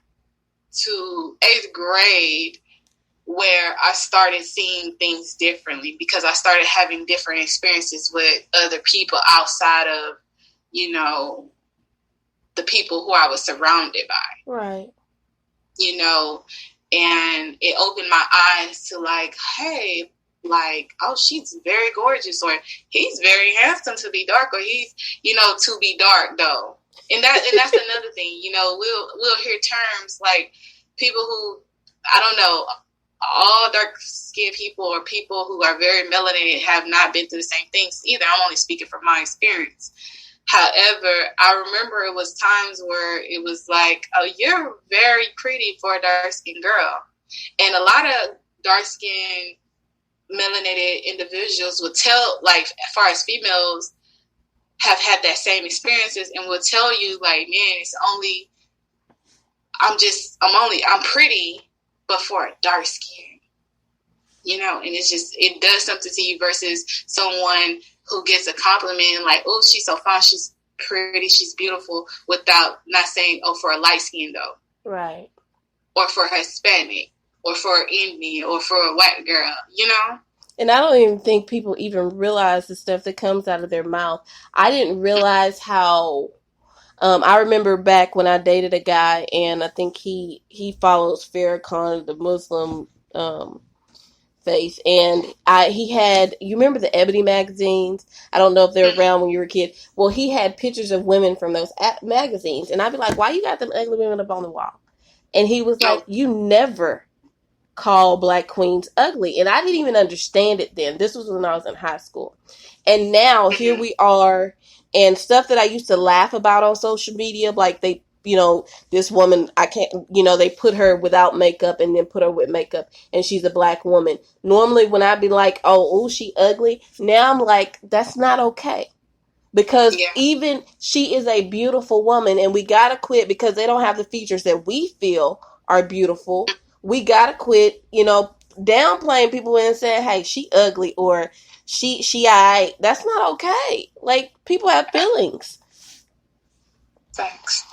to 8th grade where I started seeing things differently, because I started having different experiences with other people outside of, you know, the people who I was surrounded by. Right. You know, and it opened my eyes to like, hey, like, oh, she's very gorgeous, or he's very handsome to be dark, or he's, you know, to be dark though. And that's another thing, you know, we'll hear terms like people who, I don't know, all dark-skinned people or people who are very melanated have not been through the same things either. I'm only speaking from my experience. However, I remember it was times where it was like, oh, you're very pretty for a dark-skinned girl. And a lot of dark-skinned melanated individuals would tell, like, as far as females have had that same experiences, and will tell you, like, man, I'm pretty, but for a dark skin, you know, and it does something to you versus someone who gets a compliment like, oh, she's so fine, she's pretty, she's beautiful, without not saying, oh, for a light skin though. Right. Or for a Hispanic, or for an Indian, or for a white girl, you know? And I don't even think people even realize the stuff that comes out of their mouth. I didn't realize how... I remember back when I dated a guy, and I think he follows Farrakhan, the Muslim faith, and he had, you remember the Ebony magazines? I don't know if they were around when you were a kid. Well, he had pictures of women from those magazines, and I'd be like, why you got them ugly women up on the wall? And he was like, you never call black queens ugly. And I didn't even understand it then. This was when I was in high school. And now here we are, and stuff that I used to laugh about on social media, like they, you know, this woman, they put her without makeup and then put her with makeup, and she's a black woman. Normally when I'd be like, oh, she ugly. Now I'm like, that's not okay. Because even she is a beautiful woman, and we gotta quit, because they don't have the features that we feel are beautiful. We gotta quit, you know, downplaying people and saying, hey, she ugly, or she aight. That's not okay. Like, people have feelings. Facts.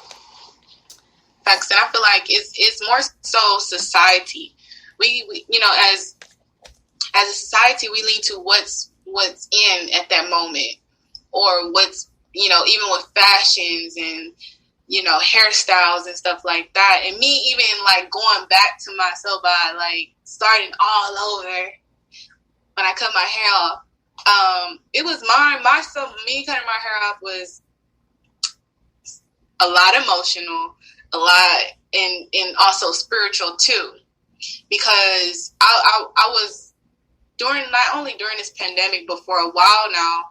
And I feel like it's more so society. We you know, as a society, we lean to what's in at that moment, or what's, you know, even with fashions and, you know, hairstyles and stuff like that. And me even like going back to myself by like starting all over when I cut my hair off. It was me cutting my hair off was a lot emotional, a lot, and also spiritual too, because I was not only during this pandemic, but for a while now,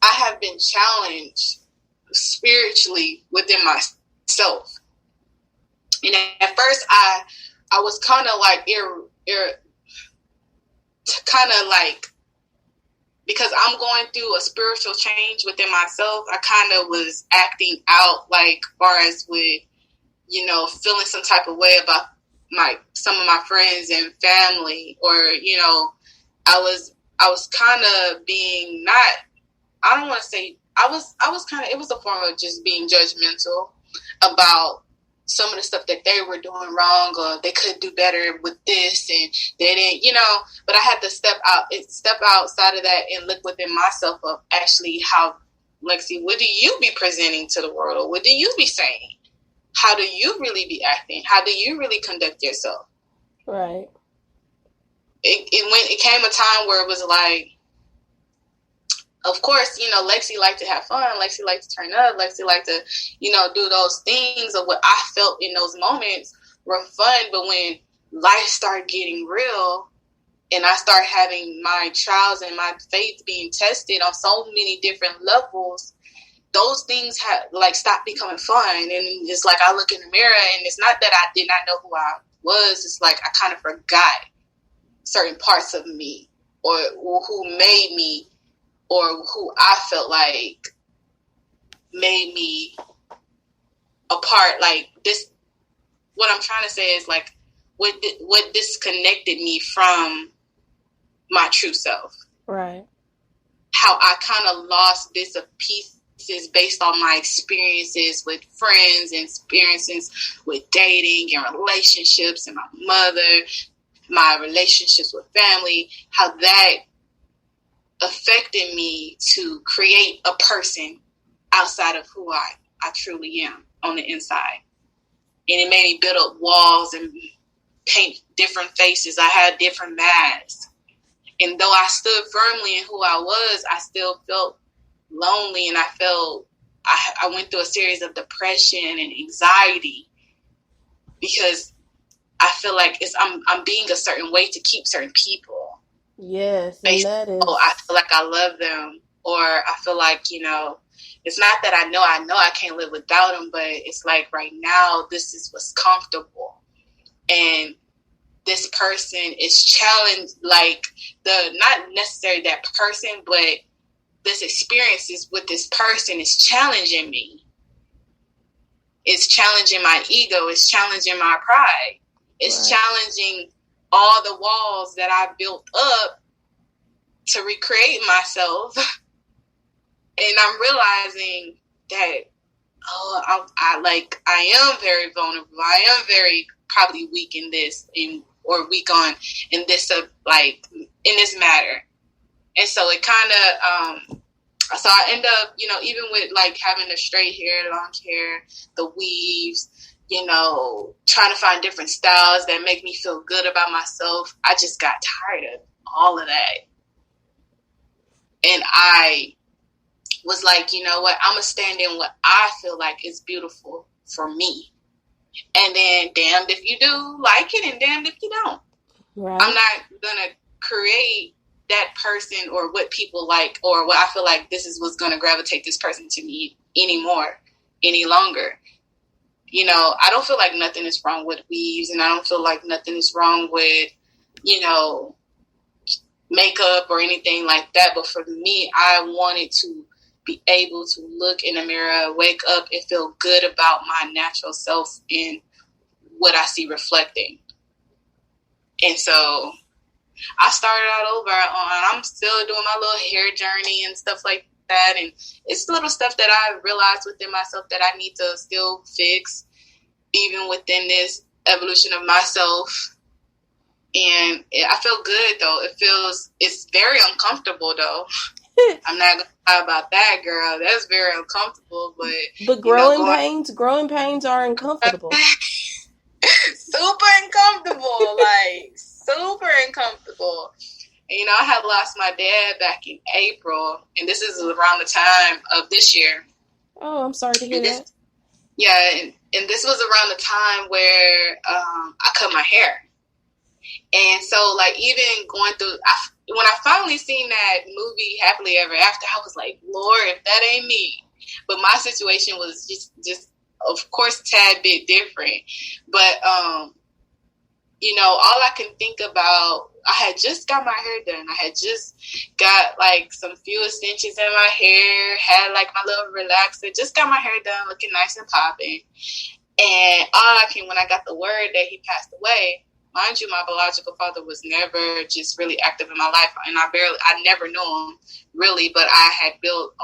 I have been challenged spiritually within myself. And at first, I was kind of like kind of like, because I'm going through a spiritual change within myself, I kind of was acting out, like, far as with, you know, feeling some type of way about some of my friends and family, or, you know, I was kind of being not, I don't want to say, I was kind of, it was a form of just being judgmental about some of the stuff that they were doing wrong, or they could do better with this, and they didn't, you know. But I had to step outside of that and look within myself of actually how, Lexie, what do you be presenting to the world, or what do you be saying? How do you really be acting? How do you really conduct yourself? Right. It came a time where it was like, of course, you know, Lexie liked to have fun. Lexie liked to turn up. Lexie liked to, you know, do those things of what I felt in those moments were fun. But when life started getting real and I started having my trials and my faith being tested on so many different levels, those things had like stopped becoming fun. And it's like I look in the mirror and it's not that I did not know who I was. It's like I kind of forgot certain parts of me, or who made me, or who I felt like made me a part. Like this, what I'm trying to say is like what disconnected me from my true self. Right. How I kind of lost bits of pieces based on my experiences with friends and experiences with dating and relationships and my mother, my relationships with family, how that affected me to create a person outside of who I truly am on the inside. And it made me build up walls and paint different faces. I had different masks. And though I stood firmly in who I was, I still felt lonely, and I went through a series of depression and anxiety because I feel like I'm being a certain way to keep certain people. Yes, and that is. I feel like I love them, or I feel like, you know, it's not that I know I can't live without them, but it's like right now this is what's comfortable, and this person is challenged. Like not necessarily that person, but this experiences with this person is challenging me. It's challenging my ego. It's challenging my pride. It's challenging all the walls that I built up to recreate myself. And I'm realizing that, I am very vulnerable. I am very probably weak in this, or weak in this in this matter. And so it kind of, so I end up, you know, even with like having the straight hair, long hair, the weaves, you know, trying to find different styles that make me feel good about myself. I just got tired of all of that. And I was like, you know what, I'm going to stand in what I feel like is beautiful for me. And then damned if you do like it and damned if you don't. Right. I'm not going to create that person or what people like, or what I feel like this is what's going to gravitate this person to me any longer. You know, I don't feel like nothing is wrong with weaves, and I don't feel like nothing is wrong with, you know, makeup or anything like that. But for me, I wanted to be able to look in the mirror, wake up, and feel good about my natural self and what I see reflecting. And so I started out over I'm still doing my little hair journey and stuff like that. And it's little stuff that I realized within myself that I need to still fix, even within this evolution of myself. And I feel good, though. It's very uncomfortable, though. I'm not going to lie about that, girl. That's very uncomfortable. But growing pains are uncomfortable. Super uncomfortable, like super uncomfortable. And, you know, I had lost my dad back in April, and this is around the time of this year. Oh, I'm sorry to hear that. Yeah, and this was around the time where I cut my hair. And so, like, even going through, when I finally seen that movie Happily Ever After, I was like, Lord, if that ain't me. But my situation was just of course, tad bit different. But, you know, all I can think about, I had just got my hair done. I had just got like some few extensions in my hair, had like my little relaxer, just got my hair done looking nice and popping. And when I got the word that he passed away, mind you, my biological father was never just really active in my life. And I never knew him really, but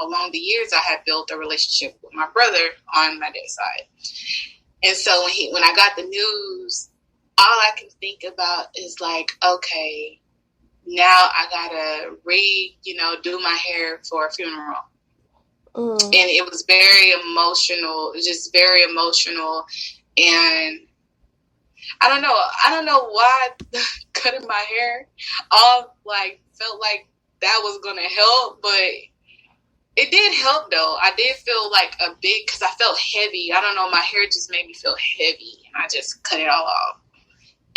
along the years, I had built a relationship with my brother on my dad's side. And so when I got the news, all I can think about is like, okay, now I gotta do my hair for a funeral. And it was very emotional, just very emotional. And I don't know why cutting my hair all like felt like that was gonna help, but it did help though. I did feel like because I felt heavy. I don't know, my hair just made me feel heavy, and I just cut it all off.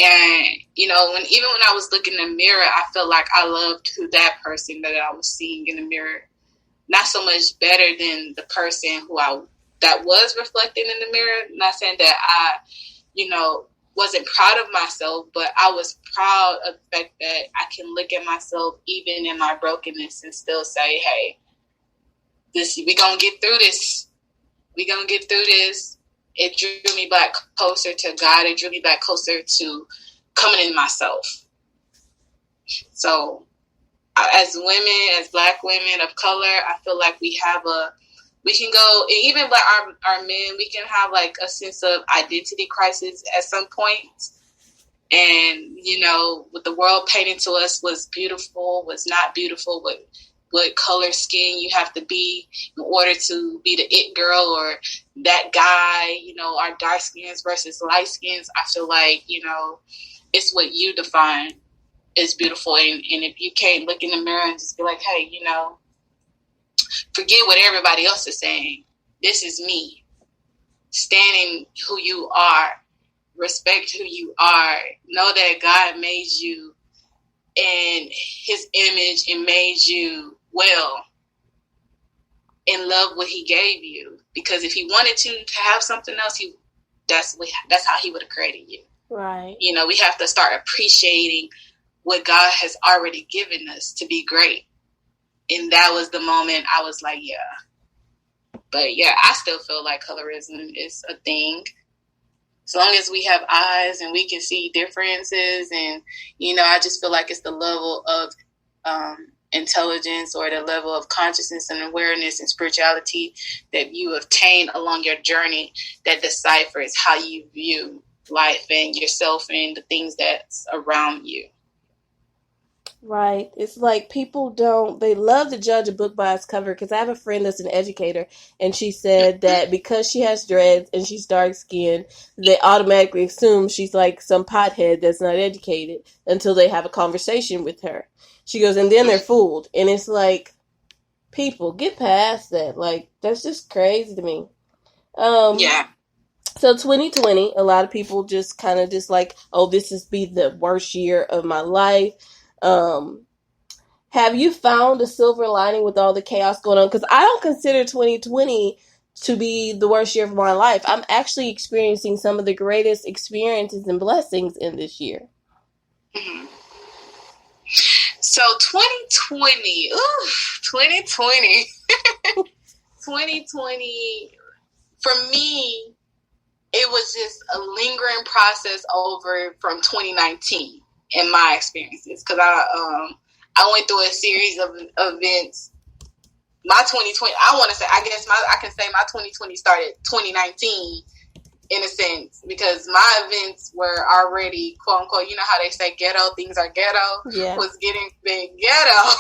And you know, even when I was looking in the mirror, I felt like I loved that person that I was seeing in the mirror. Not so much better than the person that was reflected in the mirror. Not saying that I, wasn't proud of myself, but I was proud of the fact that I can look at myself even in my brokenness and still say, hey, we gonna get through this. We gonna get through this. It drew me back closer to God. It drew me back closer to coming in myself. So as women, as Black women of color, I feel like we can go, and even like our men, we can have like a sense of identity crisis at some point. And, what the world painted to us was beautiful, was not beautiful, what color skin you have to be in order to be the it girl or that guy, our dark skins versus light skins. I feel like, it's what you define as beautiful. And if you can't look in the mirror and just be like, hey, forget what everybody else is saying. This is me. Stand in who you are. Respect who you are. Know that God made you in his image and made you well. And love what he gave you. Because if he wanted to have something else, that's how he would have created you. Right. We have to start appreciating what God has already given us to be great. And that was the moment I was like, yeah. But yeah, I still feel like colorism is a thing. As long as we have eyes and we can see differences, and, I just feel like it's the level of intelligence or the level of consciousness and awareness and spirituality that you obtain along your journey that deciphers how you view life and yourself and the things that's around you. Right. It's like they love to judge a book by its cover, because I have a friend that's an educator, and she said that because she has dreads and she's dark skinned, they automatically assume she's like some pothead that's not educated until they have a conversation with her. She goes, and then they're fooled. And it's like, people, get past that. Like, that's just crazy to me. Yeah. So 2020, a lot of people just kind of just like, oh, this is be the worst year of my life. Have you found a silver lining with all the chaos going on? Because I don't consider 2020 to be the worst year of my life. I'm actually experiencing some of the greatest experiences and blessings in this year. Mm-hmm. So 2020, 2020, for me, it was just a lingering process over from 2019 in my experiences, because I went through a series of events. My 2020, I can say my 2020 started 2019 in a sense, because my events were already, quote unquote, you know how they say ghetto, things are ghetto, yeah. was getting big ghetto,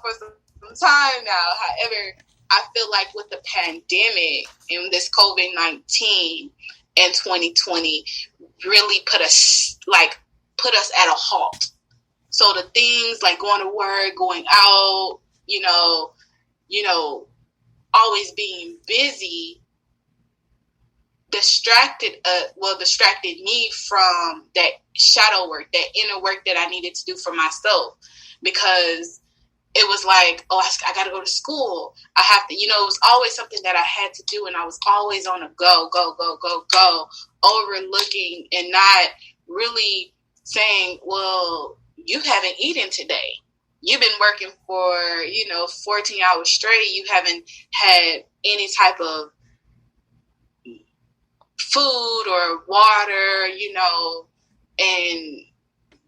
for some time now. However, I feel like with the pandemic and this COVID-19 and 2020 really put us at a halt. So the things like going to work, going out, always being busy, distracted me from that shadow work, that inner work that I needed to do for myself. Because it was like, oh, I got to go to school. I have to, it was always something that I had to do. And I was always on a go, overlooking and not really saying, well, you haven't eaten today. You've been working for, 14 hours straight. You haven't had any type of food or water, and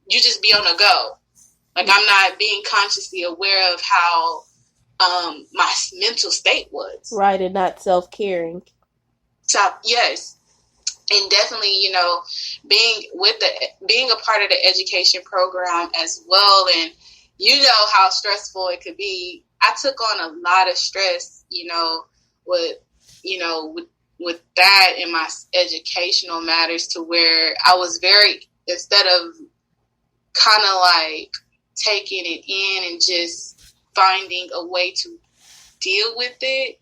you just be on a go. Like, I'm not being consciously aware of how my mental state was. Right, and not self-caring. So, yes. And definitely, being a part of the education program as well, and how stressful it could be. I took on a lot of stress, with that in my educational matters, to where I was instead of kind of like taking it in and just finding a way to deal with it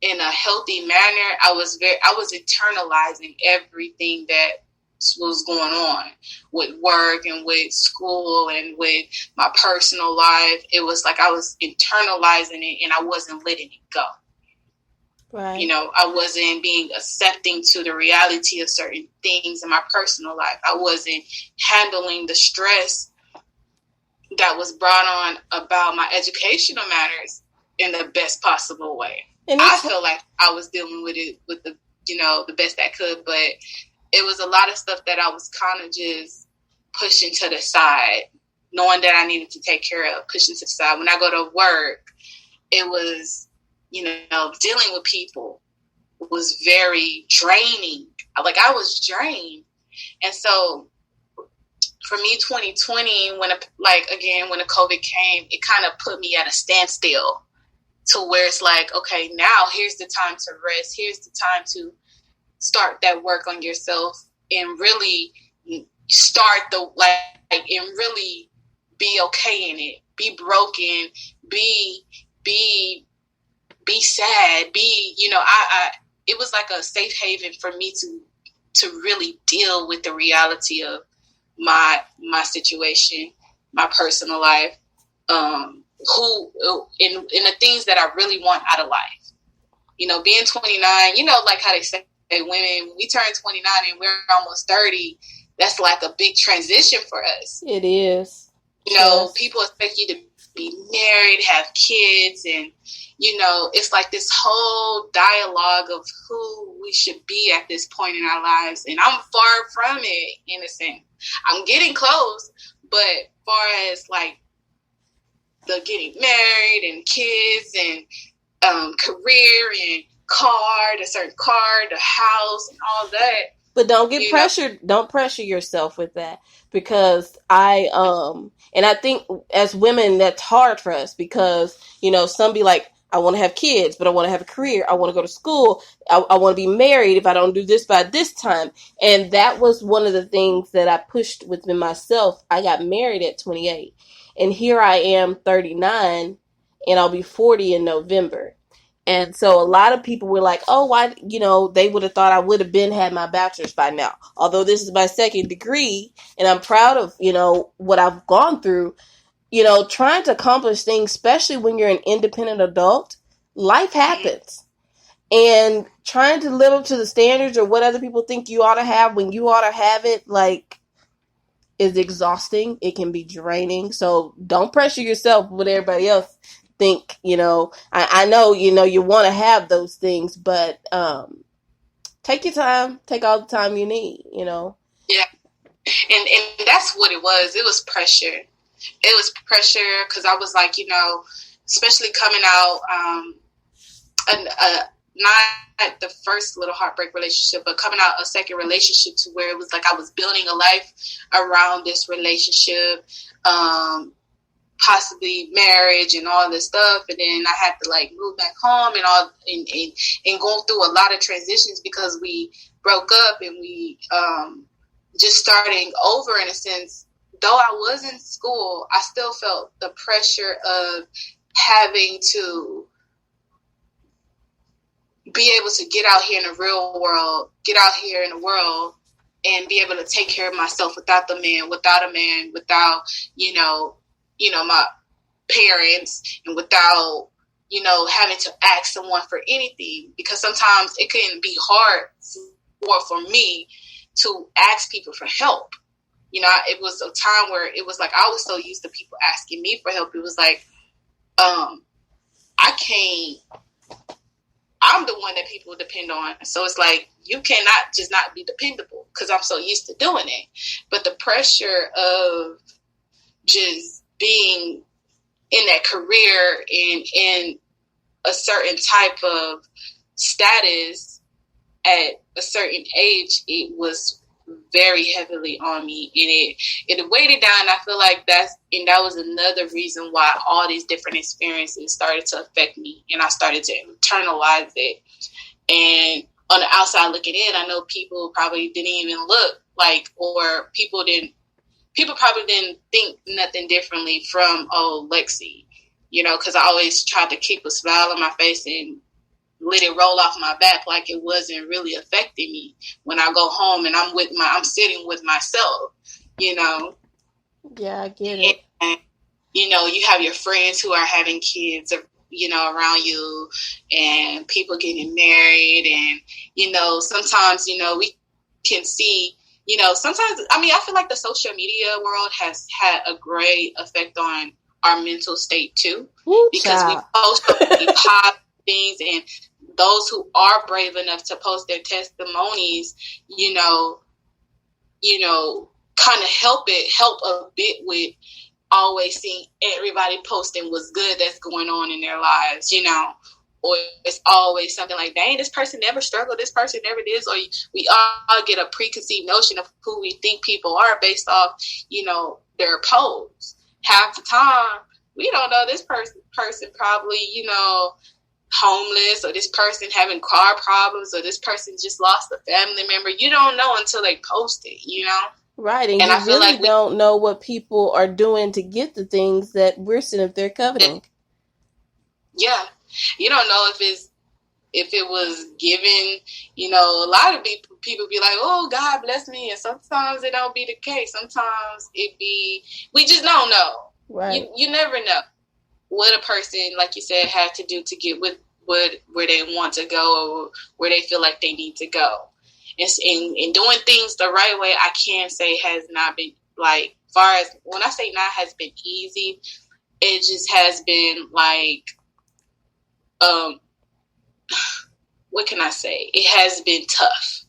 in a healthy manner, I was internalizing everything that was going on with work and with school and with my personal life. It was like I was internalizing it and I wasn't letting it go. Right. I wasn't being accepting to the reality of certain things in my personal life. I wasn't handling the stress that was brought on about my educational matters in the best possible way. And I feel like I was dealing with it with the best I could, but it was a lot of stuff that I was kind of just pushing to the side, knowing that I needed to take care of, pushing to the side. When I go to work, it was, dealing with people was very draining. Like, I was drained. And so for me, 2020, when the COVID came, it kind of put me at a standstill, to where it's like, okay, now here's the time to rest. Here's the time to start that work on yourself and really start and really be okay in it. Be broken. Be sad. It was like a safe haven for me to really deal with the reality of my situation, my personal life, in the things that I really want out of life. Being 29, like how they say women, when we turn 29 and we're almost 30, that's like a big transition for us. It is. Yes. People expect you to be married, have kids, and it's like this whole dialogue of who we should be at this point in our lives. And I'm far from it, in a sense. I'm getting close, but far as like the getting married and kids and career and a certain car, the house and all that. But don't get pressured. Don't pressure yourself with that, because and I think as women, that's hard for us, because, some be like, I want to have kids, but I want to have a career. I want to go to school. I want to be married if I don't do this by this time. And that was one of the things that I pushed within myself. I got married at 28, and here I am 39, and I'll be 40 in November. And so a lot of people were like, oh, why, they would have thought I would have had my bachelor's by now. Although this is my second degree, and I'm proud of, what I've gone through, trying to accomplish things, especially when you're an independent adult. Life happens. And trying to live up to the standards or what other people think you ought to have when you ought to have it, like, is exhausting. It can be draining. So don't pressure yourself with everybody else think. I know, you want to have those things, but take your time. Take all the time you need, Yeah. And that's what it was. It was pressure. It was pressure because I was like, especially coming out, not the first little heartbreak relationship, but coming out a second relationship, to where it was like I was building a life around this relationship, possibly marriage and all this stuff. And then I had to like move back home and going through a lot of transitions because we broke up and we just starting over in a sense. Though I was in school, I still felt the pressure of having to be able to get out here in the real world, and be able to take care of myself without a man, without, my parents and without, having to ask someone for anything, because sometimes it can be hard for me to ask people for help. It was a time where it was like I was so used to people asking me for help. It was like, I'm the one that people depend on. So it's like, you cannot just not be dependable because I'm so used to doing it. But the pressure of just being in that career and in a certain type of status at a certain age, it was very heavily on me, and it weighed it down. I feel like that was another reason why all these different experiences started to affect me, and I started to internalize it. And on the outside looking in, I know people probably didn't even look like, or people probably didn't think nothing differently from Alexie, because I always tried to keep a smile on my face and let it roll off my back like it wasn't really affecting me when I go home and I'm sitting with myself, Yeah, I get it. And, you have your friends who are having kids, around you, and people getting married, and, sometimes, we can see, sometimes, I feel like the social media world has had a great effect on our mental state too. Ooh, because we post so many positive things, and those who are brave enough to post their testimonies, kind of help a bit with always seeing everybody posting what's good that's going on in their lives, or it's always something like, dang, this person never struggled, this person never did. Or we all get a preconceived notion of who we think people are based off, their posts. Half the time, we don't know this person probably, homeless, or this person having car problems, or this person just lost a family member. You don't know until they post it, Right, and you I feel really like don't know what people are doing to get the things that we're sitting up there coveting. Yeah, you don't know if it was given. A lot of people be like, "Oh, God bless me," and sometimes it don't be the case. Sometimes we just don't know. Right. You never know what a person, like you said, had to do to get with where they want to go, or where they feel like they need to go. And doing things the right way, I can say has not been, like, far as when I say not has been easy, it just has been like, what can I say? It has been tough,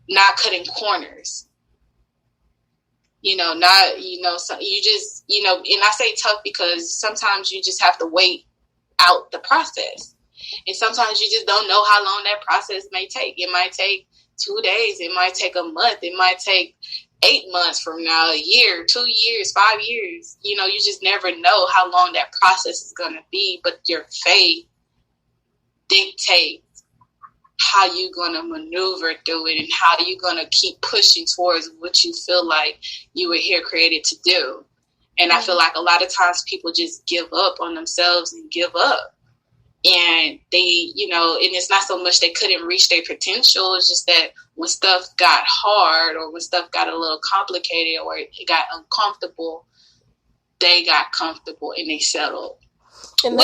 not cutting corners. So you just, and I say tough because sometimes you just have to wait out the process. And sometimes you just don't know how long that process may take. It might take 2 days. It might take a month. It might take 8 months from now, a year, 2 years, 5 years. You just never know how long that process is going to be. But your faith dictates how you're going to maneuver through it, and how you're going to keep pushing towards what you feel like you were here created to do. And I feel like a lot of times people just give up on themselves and give up. And they, and it's not so much they couldn't reach their potential. It's just that when stuff got hard, or when stuff got a little complicated, or it got uncomfortable, they got comfortable and they settled. And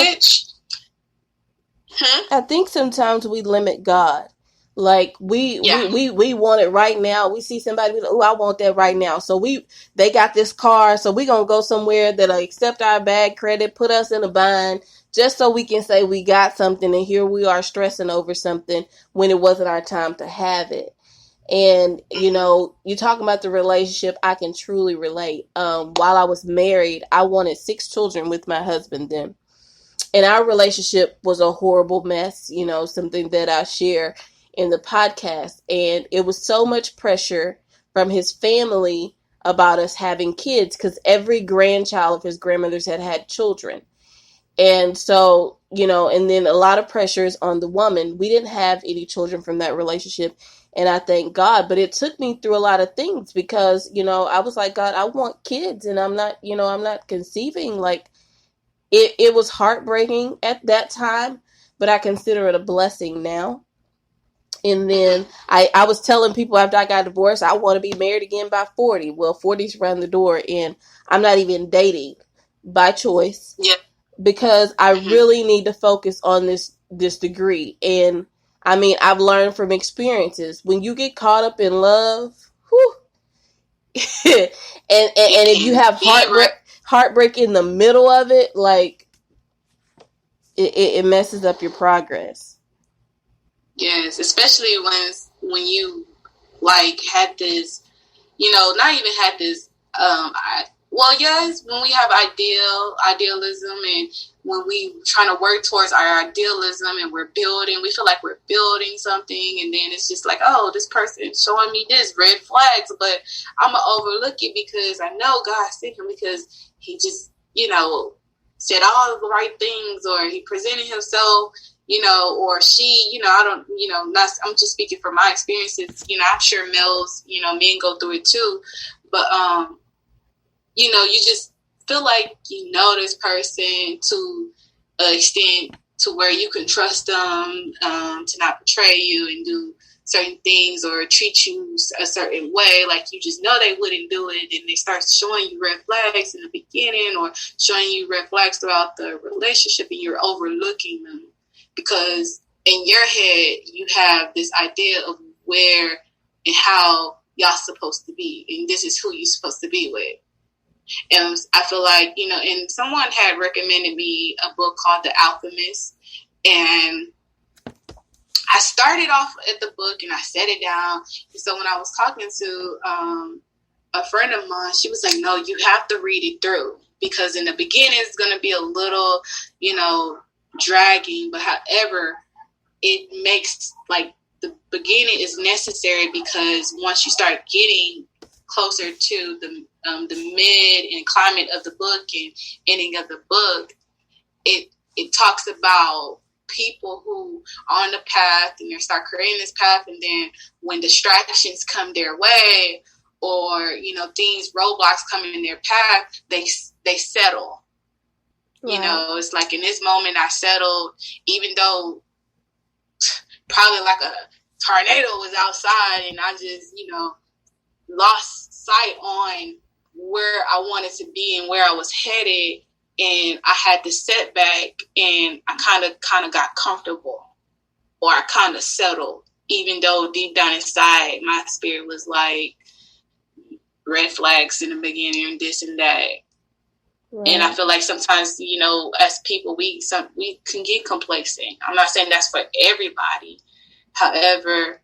I think sometimes we limit God. Like we want it right now. We see somebody, oh, I want that right now. So they got this car, so we gonna go somewhere that'll accept our bad credit, put us in a bind, just so we can say we got something, and here we are stressing over something when it wasn't our time to have it. And, you talking about the relationship, I can truly relate. While I was married, I wanted 6 children with my husband then. And our relationship was a horrible mess, something that I share in the podcast. And it was so much pressure from his family about us having kids, because every grandchild of his grandmother's had children. And so, and then a lot of pressures on the woman. We didn't have any children from that relationship, and I thank God. But it took me through a lot of things, because, I was like, God, I want kids, and I'm not conceiving. Like, it was heartbreaking at that time, but I consider it a blessing now. And then I was telling people after I got divorced, I want to be married again by 40. Well, 40's around the door, and I'm not even dating by choice. Yeah. Because I really need to focus on this degree. And I mean, I've learned from experiences. When you get caught up in love, whew, and if you have heartbreak in the middle of it, like it messes up your progress. Yes, especially when you like had this, not even had this. Yes, when we have idealism, and when we trying to work towards our idealism, and we feel like we're building something, and then it's just like, oh, this person showing me this red flags, but I'm gonna overlook it because I know God sent him, because he just, said all of the right things, or he presented himself, or she, I don't, I'm just speaking from my experiences. I'm sure men go through it too, but you just feel like this person to an extent to where you can trust them to not betray you and do certain things or treat you a certain way, like you just know they wouldn't do it, and they start showing you red flags in the beginning or showing you red flags throughout the relationship, and you're overlooking them because in your head you have this idea of where and how y'all supposed to be, and this is who you're supposed to be with. And I feel like, and someone had recommended me a book called The Alchemist, and I started off at the book and I set it down. And so when I was talking to a friend of mine, she was like, no, you have to read it through, because in the beginning it's going to be a little, dragging, but however, it makes, like, the beginning is necessary, because once you start getting closer to the mid and climate of the book and ending of the book, it talks about people who are on the path, and they start creating this path, and then when distractions come their way, or roadblocks come in their path, they settle. Right. It's like, in this moment I settled, even though probably like a tornado was outside, and I just lost sight on where I wanted to be and where I was headed, and I had this setback, and I kind of got comfortable, or I kind of settled, even though deep down inside my spirit was like red flags in the beginning and this and that. Right. And I feel like sometimes, as people, we can get complacent. I'm not saying that's for everybody. However,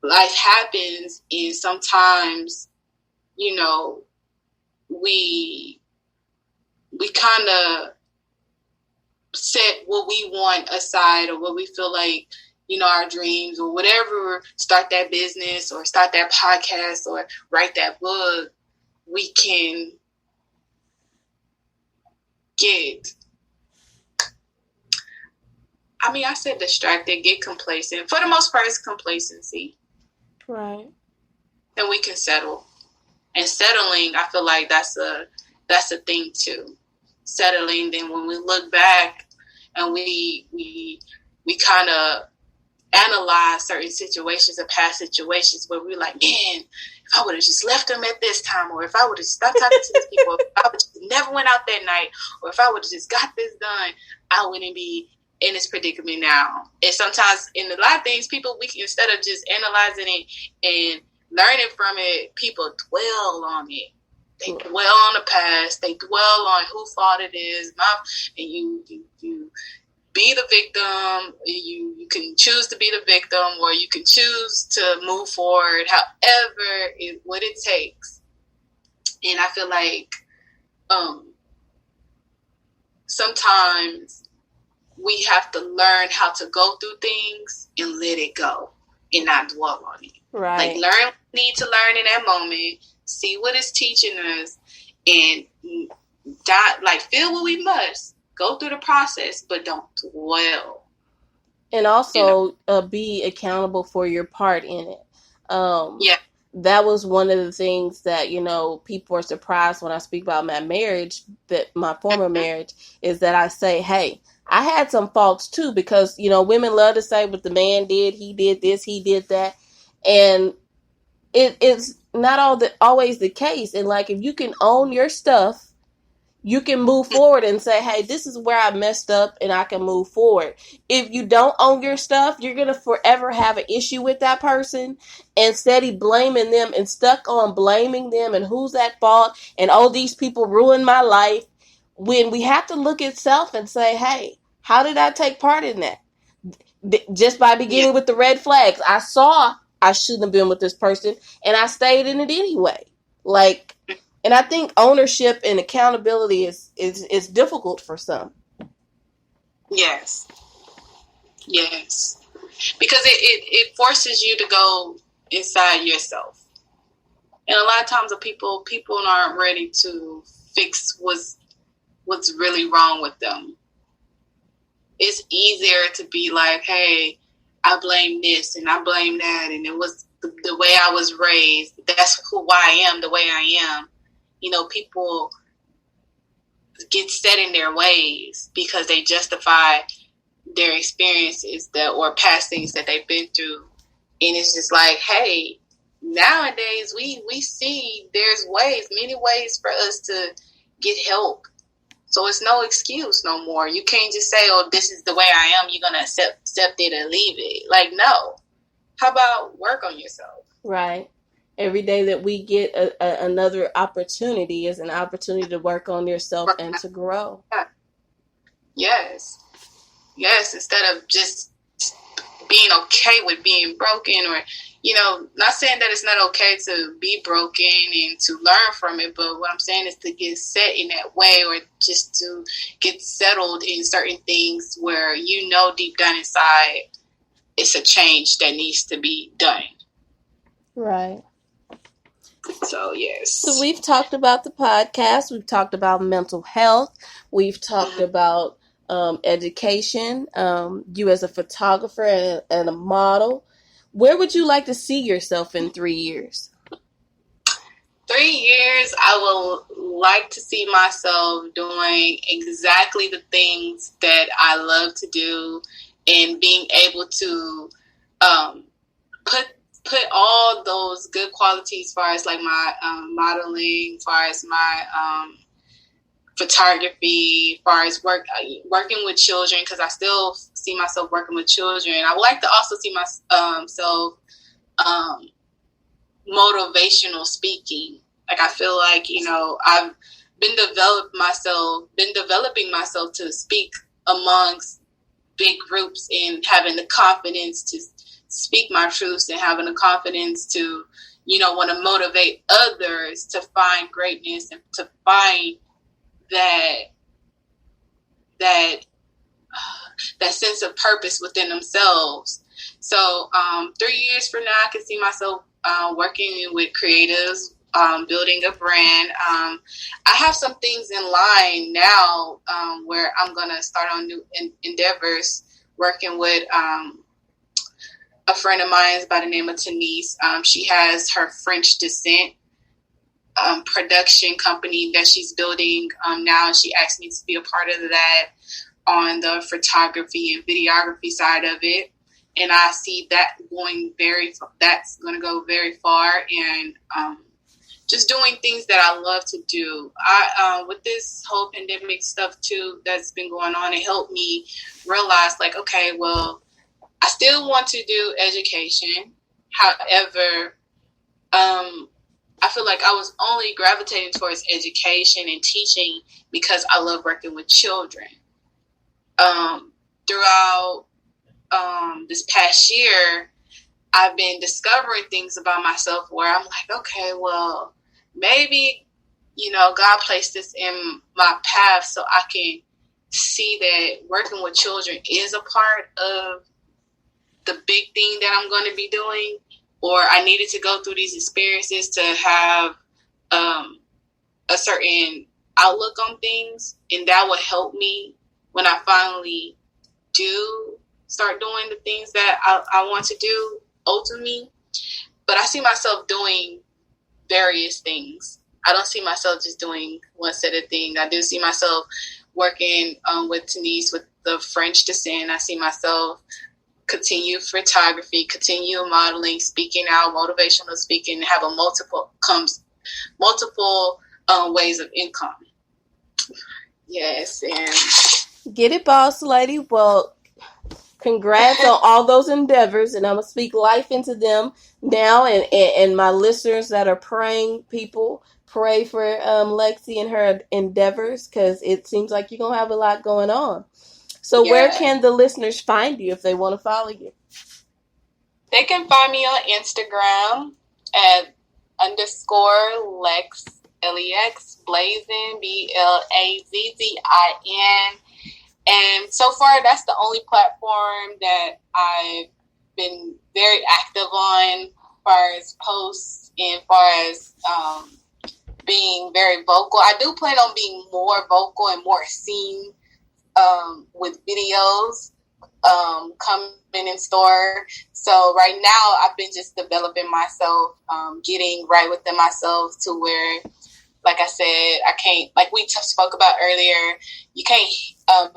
life happens, and sometimes, we kind of set what we want aside, or what we feel like, our dreams or whatever, start that business or start that podcast or write that book, we can get, I said distracted, get complacent. For the most part, it's complacency. Right. And we can settle. And settling, I feel like that's a thing too. Settling, then when we look back and we kind of analyze certain situations or past situations where we're like, man, if I would have just left them at this time, or if I would have stopped talking to these people, if I would just never went out that night, or if I would have just got this done, I wouldn't be in this predicament now. And sometimes in a lot of things, people, instead of just analyzing it and learning from it, people dwell on it. They dwell on the past. They dwell on whose fault it is. And you be the victim. You can choose to be the victim, or you can choose to move forward. However, what it takes. And I feel like sometimes we have to learn how to go through things and let it go and not dwell on it. Right. Like, learn what we need to learn in that moment, see what it's teaching us, and feel what we must. Go through the process, but don't dwell. And also be accountable for your part in it. Yeah. That was one of the things that, people are surprised when I speak about my marriage, that my former marriage, is that I say, hey, I had some faults too, because, women love to say what the man did, he did this, he did that. And it's not always the case. And like, if you can own your stuff, you can move forward and say, hey, this is where I messed up and I can move forward. If you don't own your stuff, you're going to forever have an issue with that person and steady blaming them and stuck on blaming them and who's at fault and, oh, these people ruined my life. When we have to look at self and say, hey, how did I take part in that? Just by beginning with the red flags. I saw I shouldn't have been with this person and I stayed in it anyway. Like, and I think ownership and accountability is difficult for some. Yes. Because it forces you to go inside yourself. And a lot of times people aren't ready to fix what's really wrong with them. It's easier to be like, hey, I blame this and I blame that, and it was the way I was raised. That's who I am, the way I am. People get set in their ways because they justify their experiences or past things that they've been through. And it's just like, hey, nowadays we see there's many ways for us to get help. So it's no excuse no more. You can't just say, oh, this is the way I am. You're going to accept it and leave it. Like, no. How about work on yourself? Right. Every day that we get another opportunity is an opportunity to work on yourself and to grow. Yes. Instead of just being okay with being broken, or, not saying that it's not okay to be broken and to learn from it. But what I'm saying is to get set in that way, or just to get settled in certain things where, deep down inside, it's a change that needs to be done. Right. So, yes. So we've talked about the podcast. We've talked about mental health. We've talked about education, you as a photographer and a model. Where would you like to see yourself in 3 years? 3 years, I would like to see myself doing exactly the things that I love to do, and being able to put all those good qualities as far as like my modeling, as far as my photography, as far as working with children, because I still see myself working with children. I would like to also see myself motivational speaking. Like, I feel like, I've been developing myself to speak amongst big groups and having the confidence to speak my truths and having the confidence to, want to motivate others to find greatness and to find that sense of purpose within themselves. So 3 years from now, I can see myself working with creatives, building a brand. I have some things in line now where I'm going to start on new endeavors, working with a friend of mine by the name of Denise. She has her French descent production company that she's building now. She asked me to be a part of that on the photography and videography side of it. And I see that that's going to go very far, and just doing things that I love to do. With this whole pandemic stuff too that's been going on, it helped me realize, like, okay, well, I still want to do education. However, I feel like I was only gravitating towards education and teaching because I love working with children. Throughout this past year, I've been discovering things about myself where I'm like, okay, well, maybe, God placed this in my path so I can see that working with children is a part of the big thing that I'm going to be doing, or I needed to go through these experiences to have a certain outlook on things, and that will help me when I finally do start doing the things that I want to do ultimately. But I see myself doing various things. I don't see myself just doing one set of things. I do see myself working with Denise with the French descent. I see myself continue photography, continue modeling, speaking out, motivational speaking, have a multiple ways of income. Yes, and get it, boss lady. Well, congrats on all those endeavors, and I'm gonna speak life into them now. And my listeners that are praying people, pray for Lexie and her endeavors, because it seems like you're gonna have a lot going on. So where can the listeners find you if they want to follow you? They can find me on Instagram at _Lex, Lex, Blazin, BLAZZIN. And so far, that's the only platform that I've been very active on, as far as posts and as far as being very vocal. I do plan on being more vocal and more seen with videos coming in store. So right now, I've been just developing myself, getting right within myself to where, like I said, I can't, like we spoke about earlier, you can't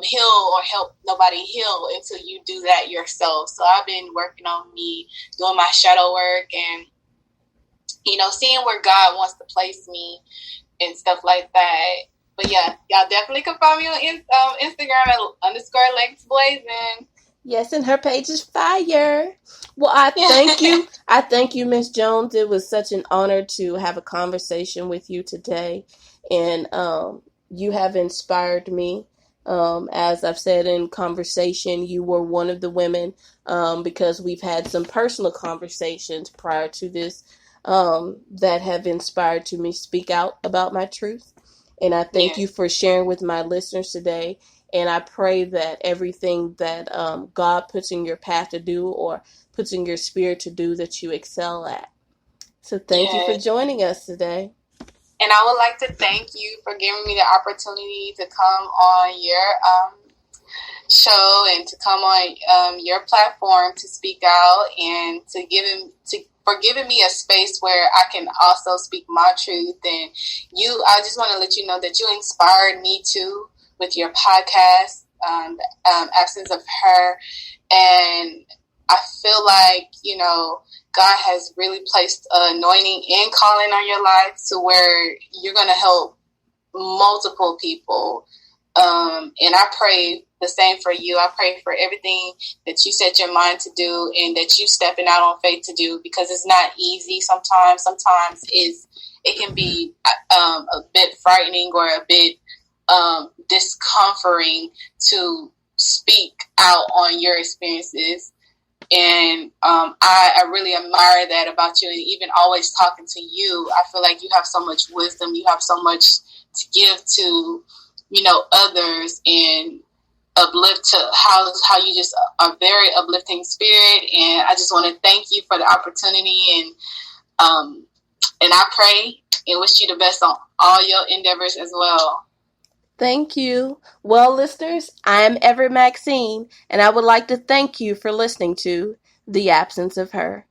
heal or help nobody heal until you do that yourself. So I've been working on me, doing my shadow work, and, you know, seeing where God wants to place me and stuff like that. But yeah, y'all definitely can find me on Instagram at _LexBlazin. Yes, and her page is fire. Well, I thank you. I thank you, Miss Jones. It was such an honor to have a conversation with you today. And you have inspired me. As I've said in conversation, you were one of the women, because we've had some personal conversations prior to this, that have inspired to me speak out about my truth. And I thank you for sharing with my listeners today. And I pray that everything that God puts in your path to do or puts in your spirit to do, that you excel at. So thank you for joining us today. And I would like to thank you for giving me the opportunity to come on your show and to come on your platform to speak out, and for giving me a space where I can also speak my truth. And I just want to let you know that you inspired me too with your podcast, Absence of Her. And I feel like, you know, God has really placed an anointing and calling on your life to where you're going to help multiple people. And I pray the same for you. I pray for everything that you set your mind to do and that you stepping out on faith to do, because it's not easy sometimes. Sometimes it can be a bit frightening or a bit discomforting to speak out on your experiences. And I really admire that about you. And even always talking to you, I feel like you have so much wisdom. You have so much to give to, you know, others, and uplift to how you just are very uplifting spirit. And I just want to thank you for the opportunity. And I pray and wish you the best on all your endeavors as well. Thank you. Well, listeners, I'm Ever Maxine, and I would like to thank you for listening to The Absence of Her.